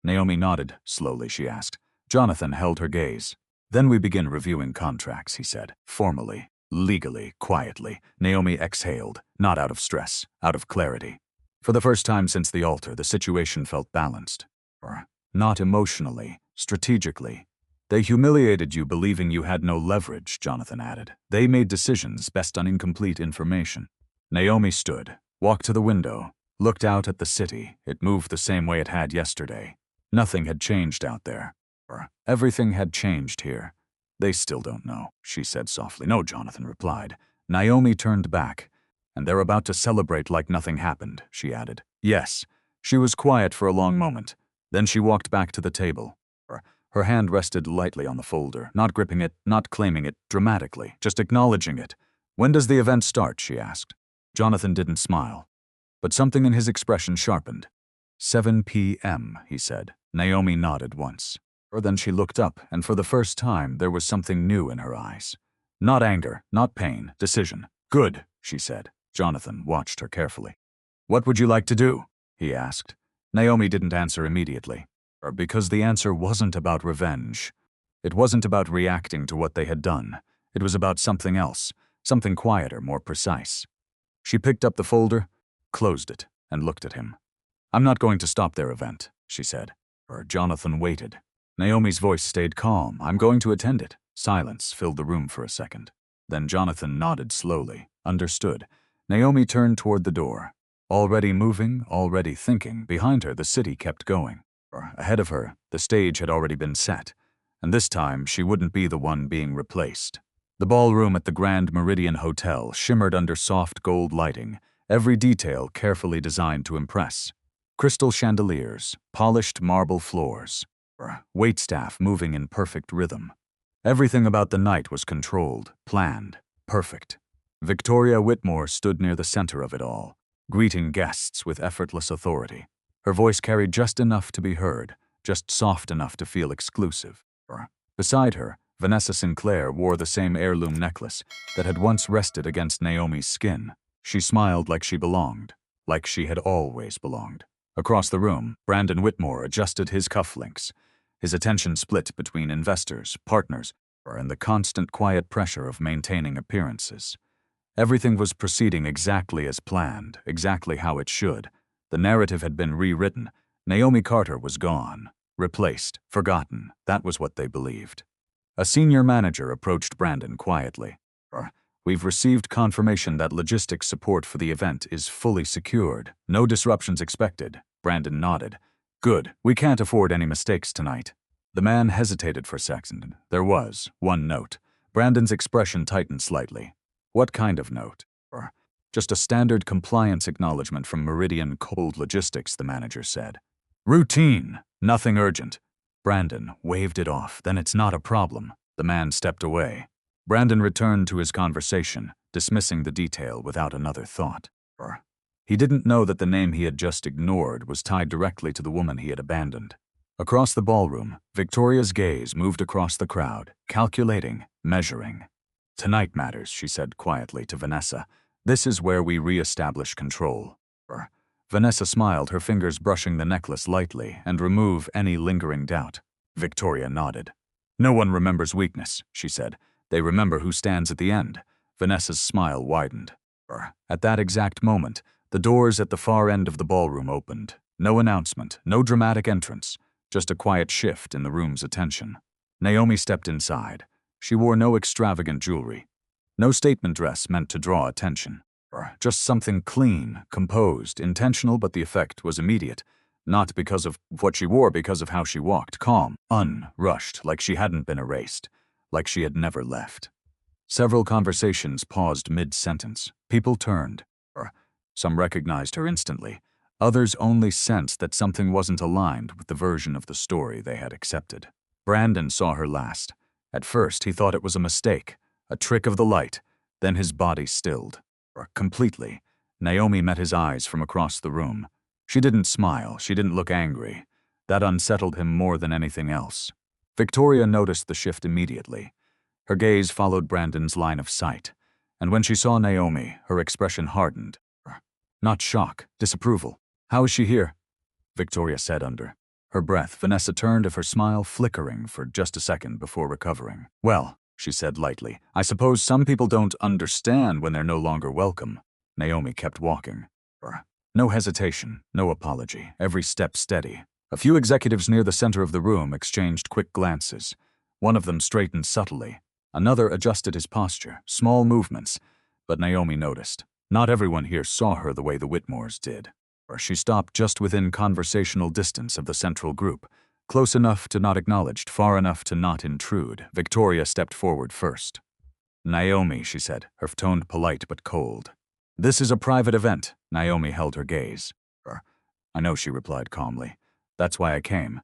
Naomi nodded. Slowly, she asked. Jonathan held her gaze. Then we begin reviewing contracts, he said. Formally, legally, quietly. Naomi exhaled, not out of stress, out of clarity. For the first time since the altar, the situation felt balanced. Not emotionally, strategically. They humiliated you believing you had no leverage, Jonathan added. They made decisions based on incomplete information. Naomi stood, walked to the window, looked out at the city. It moved the same way it had yesterday. Nothing had changed out there. Everything had changed here. They still don't know, she said softly. No, Jonathan replied. Naomi turned back. And they're about to celebrate like nothing happened, she added. Yes. She was quiet for a long moment. Then she walked back to the table. Her hand rested lightly on the folder, not gripping it, not claiming it, dramatically, just acknowledging it. When does the event start? She asked. Jonathan didn't smile, but something in his expression sharpened. 7 p.m., he said. Naomi nodded once. Then she looked up, and for the first time there was something new in her eyes. Not anger, not pain, decision. Good, she said. Jonathan watched her carefully. What would you like to do? He asked. Naomi didn't answer immediately, because the answer wasn't about revenge. It wasn't about reacting to what they had done. It was about something else, something quieter, more precise. She picked up the folder, closed it, and looked at him. I'm not going to stop their event, she said. Jonathan waited. Naomi's voice stayed calm. I'm going to attend it. Silence filled the room for a second. Then Jonathan nodded slowly, understood. Naomi turned toward the door. Already moving, already thinking, behind her the city kept going. Ahead of her, the stage had already been set, and this time she wouldn't be the one being replaced. The ballroom at the Grand Meridian Hotel shimmered under soft gold lighting, every detail carefully designed to impress. Crystal chandeliers, polished marble floors, waitstaff moving in perfect rhythm. Everything about the night was controlled, planned, perfect. Victoria Whitmore stood near the center of it all, greeting guests with effortless authority. Her voice carried just enough to be heard, just soft enough to feel exclusive. Beside her, Vanessa Sinclair wore the same heirloom necklace that had once rested against Naomi's skin. She smiled like she belonged, like she had always belonged. Across the room, Brandon Whitmore adjusted his cufflinks, his attention split between investors, partners, and the constant quiet pressure of maintaining appearances. Everything was proceeding exactly as planned, exactly how it should. The narrative had been rewritten. Naomi Carter was gone, replaced, forgotten. That was what they believed. A senior manager approached Brandon quietly. We've received confirmation that logistics support for the event is fully secured. No disruptions expected. Brandon nodded. Good. We can't afford any mistakes tonight. The man hesitated for a second. There was one note. Brandon's expression tightened slightly. What kind of note? Or just a standard compliance acknowledgement from Meridian Cold Logistics, the manager said. Routine, nothing urgent. Brandon waved it off. Then it's not a problem. The man stepped away. Brandon returned to his conversation, dismissing the detail without another thought. He didn't know that the name he had just ignored was tied directly to the woman he had abandoned. Across the ballroom, Victoria's gaze moved across the crowd, calculating, measuring. Tonight matters, she said quietly to Vanessa. This is where we re-establish control. Vanessa smiled, her fingers brushing the necklace lightly and remove any lingering doubt. Victoria nodded. No one remembers weakness, she said. They remember who stands at the end. Vanessa's smile widened. At that exact moment, the doors at the far end of the ballroom opened. No announcement, no dramatic entrance, just a quiet shift in the room's attention. Naomi stepped inside. She wore no extravagant jewelry, no statement dress meant to draw attention. Just something clean, composed, intentional, but the effect was immediate. Not because of what she wore, because of how she walked, calm, unrushed, like she hadn't been erased, like she had never left. Several conversations paused mid-sentence. People turned. Some recognized her instantly. Others only sensed that something wasn't aligned with the version of the story they had accepted. Brandon saw her last. At first, he thought it was a mistake, a trick of the light. Then his body stilled. Completely. Naomi met his eyes from across the room. She didn't smile, she didn't look angry. That unsettled him more than anything else. Victoria noticed the shift immediately. Her gaze followed Brandon's line of sight, and when she saw Naomi, her expression hardened. Not shock, disapproval. How is she here? Victoria said under her breath. Vanessa turned, her smile flickering for just a second before recovering. Well, she said lightly, I suppose some people don't understand when they're no longer welcome. Naomi kept walking. No hesitation, no apology, every step steady. A few executives near the center of the room exchanged quick glances. One of them straightened subtly. Another adjusted his posture, small movements. But Naomi noticed. Not everyone here saw her the way the Whitmores did. She stopped just within conversational distance of the central group. Close enough to not acknowledged, far enough to not intrude. Victoria stepped forward first. Naomi, she said, her tone polite but cold. This is a private event. Naomi held her gaze. I know, she replied calmly. That's why I came.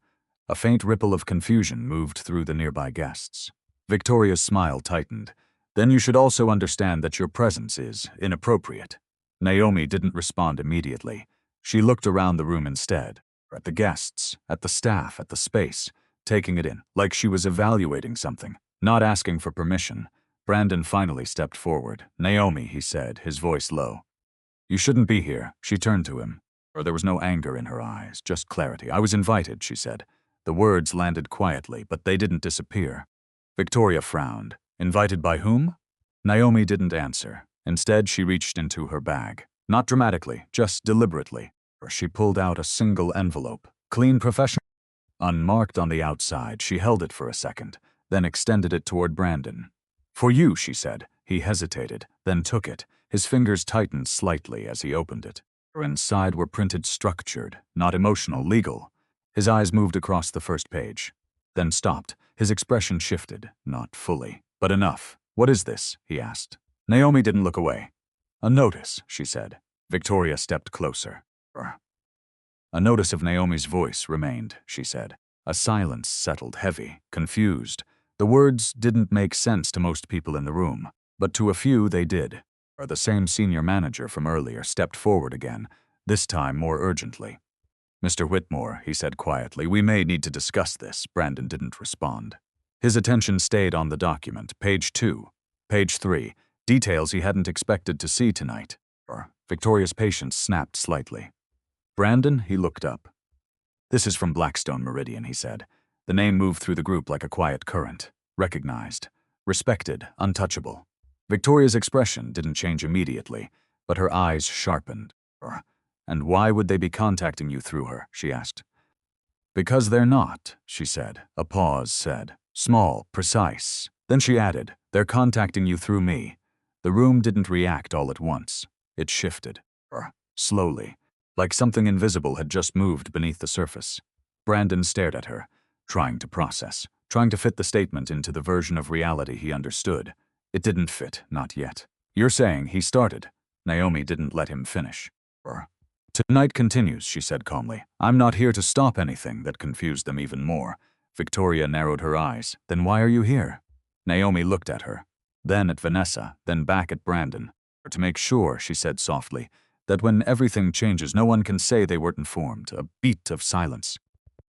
A faint ripple of confusion moved through the nearby guests. Victoria's smile tightened. Then you should also understand that your presence is inappropriate. Naomi didn't respond immediately. She looked around the room instead. At the guests, at the staff, at the space, taking it in, like she was evaluating something, not asking for permission. Brandon finally stepped forward. Naomi, he said, his voice low. You shouldn't be here. She turned to him. There was no anger in her eyes, just clarity. I was invited, she said. The words landed quietly, but they didn't disappear. Victoria frowned. Invited by whom? Naomi didn't answer. Instead, she reached into her bag. Not dramatically, just deliberately. She pulled out a single envelope, clean, professional. Unmarked on the outside, she held it for a second, then extended it toward Brandon. For you, she said. He hesitated, then took it. His fingers tightened slightly as he opened it. Inside were printed structured, not emotional, legal. His eyes moved across the first page, then stopped. His expression shifted, not fully, but enough. What is this? He asked. Naomi didn't look away. A notice, she said. Victoria stepped closer. A notice of Naomi's voice remained, she said. A silence settled, heavy, confused. The words didn't make sense to most people in the room, but to a few they did. The same senior manager from earlier stepped forward again, this time more urgently. Mr. Whitmore, he said quietly, we may need to discuss this. Brandon didn't respond. His attention stayed on the document, page 2, page 3, details he hadn't expected to see tonight. Victoria's patience snapped slightly. Brandon, he looked up. This is from Blackstone Meridian, he said. The name moved through the group like a quiet current. Recognized. Respected. Untouchable. Victoria's expression didn't change immediately, but her eyes sharpened. And why would they be contacting you through her? She asked. Because they're not, she said. A pause said. Small, precise. Then she added, they're contacting you through me. The room didn't react all at once. It shifted. Slowly. Like something invisible had just moved beneath the surface. Brandon stared at her, trying to process. trying to fit the statement into the version of reality he understood. It didn't fit, not yet. You're saying he started. Naomi didn't let him finish. Tonight continues, she said calmly. I'm not here to stop anything. That confused them even more. Victoria narrowed her eyes. Then why are you here? Naomi looked at her, then at Vanessa, then back at Brandon. To make sure, she said softly, that when everything changes, no one can say they weren't informed. A beat of silence.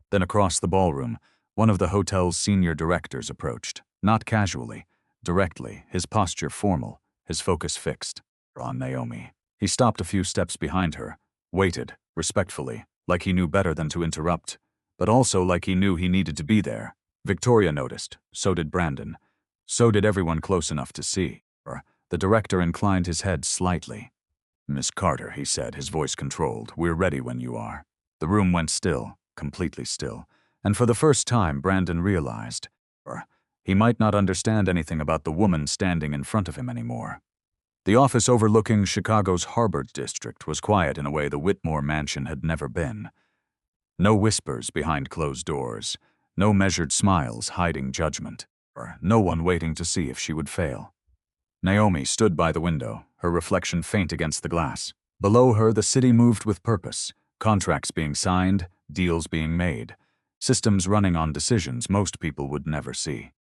Then across the ballroom, one of the hotel's senior directors approached, not casually, directly, his posture formal, his focus fixed on Naomi. He stopped a few steps behind her, waited, respectfully, like he knew better than to interrupt, but also like he knew he needed to be there. Victoria noticed, so did Brandon. So did everyone close enough to see. The director inclined his head slightly. Miss Carter, he said, his voice controlled, we're ready when you are. The room went still, completely still, and for the first time Brandon realized he might not understand anything about the woman standing in front of him anymore. The office overlooking Chicago's Harbor District was quiet in a way the Whitmore mansion had never been. No whispers behind closed doors, no measured smiles hiding judgment, no one waiting to see if she would fail. Naomi stood by the window, her reflection faint against the glass. Below her, the city moved with purpose, contracts being signed, deals being made, systems running on decisions most people would never see.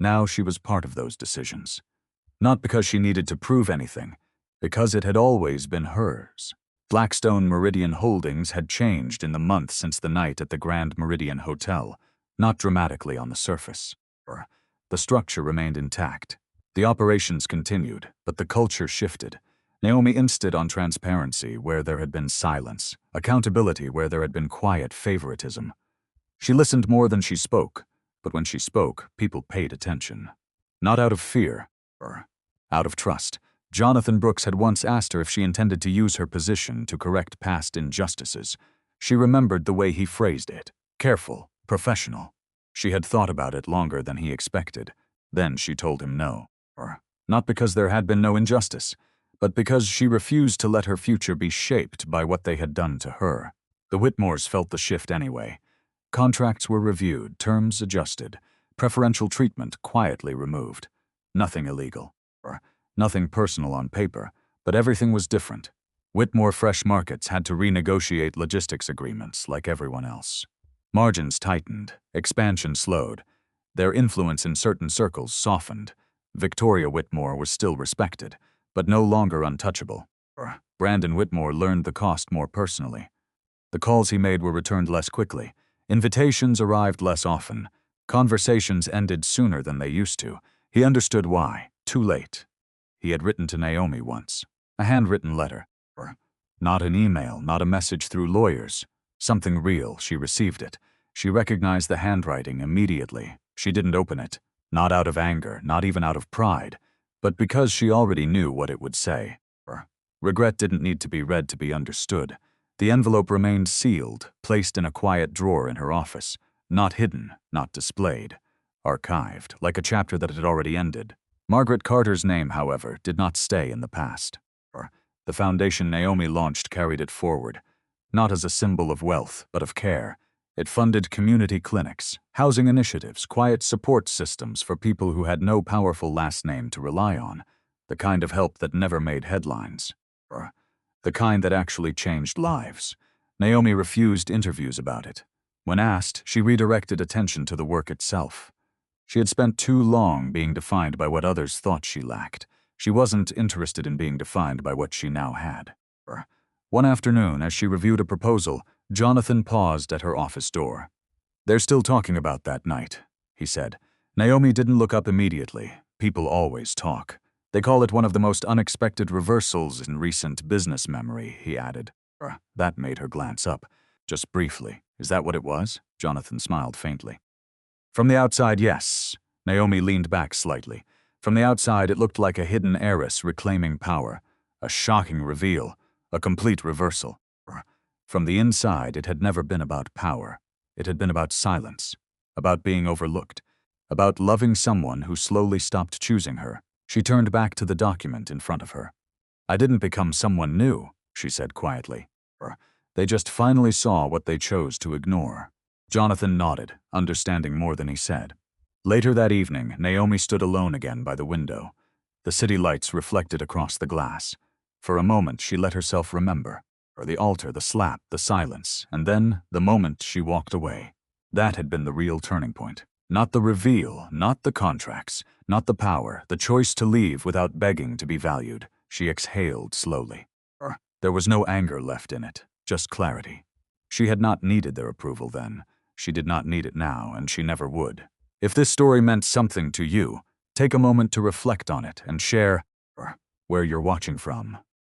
Now she was part of those decisions. Not because she needed to prove anything, because it had always been hers. Blackstone Meridian Holdings had changed in the month since the night at the Grand Meridian Hotel, not dramatically on the surface. The structure remained intact. The operations continued, but the culture shifted. Naomi insisted on transparency where there had been silence, accountability where there had been quiet favoritism. She listened more than she spoke, but when she spoke, people paid attention. Not out of fear, out of trust. Jonathan Brooks had once asked her if she intended to use her position to correct past injustices. She remembered the way he phrased it. Careful, professional. She had thought about it longer than he expected. Then she told him no. Not because there had been no injustice, but because she refused to let her future be shaped by what they had done to her. The Whitmores felt the shift anyway. Contracts were reviewed, terms adjusted, preferential treatment quietly removed. Nothing illegal, nothing personal on paper, but everything was different. Whitmore Fresh Markets had to renegotiate logistics agreements like everyone else. Margins tightened, expansion slowed. Their influence in certain circles softened. Victoria Whitmore was still respected, but no longer untouchable. Brandon Whitmore learned the cost more personally. The calls he made were returned less quickly. Invitations arrived less often. Conversations ended sooner than they used to. He understood why. Too late. He had written to Naomi once. A handwritten letter. Not an email, not a message through lawyers. Something real. She received it. She recognized the handwriting immediately. She didn't open it. Not out of anger, not even out of pride, but because she already knew what it would say. Regret didn't need to be read to be understood. The envelope remained sealed, placed in a quiet drawer in her office. Not hidden, not displayed. Archived, like a chapter that had already ended. Margaret Carter's name, however, did not stay in the past. The foundation Naomi launched carried it forward, not as a symbol of wealth, but of care. It funded community clinics, housing initiatives, quiet support systems for people who had no powerful last name to rely on, the kind of help that never made headlines. The kind that actually changed lives. Naomi refused interviews about it. When asked, she redirected attention to the work itself. She had spent too long being defined by what others thought she lacked. She wasn't interested in being defined by what she now had. One afternoon, as she reviewed a proposal, Jonathan paused at her office door. They're still talking about that night, he said. Naomi didn't look up immediately. People always talk. They call it one of the most unexpected reversals in recent business memory, he added. That made her glance up. Just briefly. Is that what it was? Jonathan smiled faintly. From the outside, yes. Naomi leaned back slightly. From the outside, it looked like a hidden heiress reclaiming power. A shocking reveal. A complete reversal. From the inside, it had never been about power. It had been about silence. About being overlooked. About loving someone who slowly stopped choosing her. She turned back to the document in front of her. I didn't become someone new, she said quietly. They just finally saw what they chose to ignore. Jonathan nodded, understanding more than he said. Later that evening, Naomi stood alone again by the window. The city lights reflected across the glass. For a moment, she let herself remember. The altar, the slap, the silence, and then the moment she walked away. That had been the real turning point. Not the reveal, not the contracts, not the power, the choice to leave without begging to be valued. She exhaled slowly. There was no anger left in it, just clarity. She had not needed their approval then. She did not need it now, and she never would. If this story meant something to you, take a moment to reflect on it and share where you're watching from.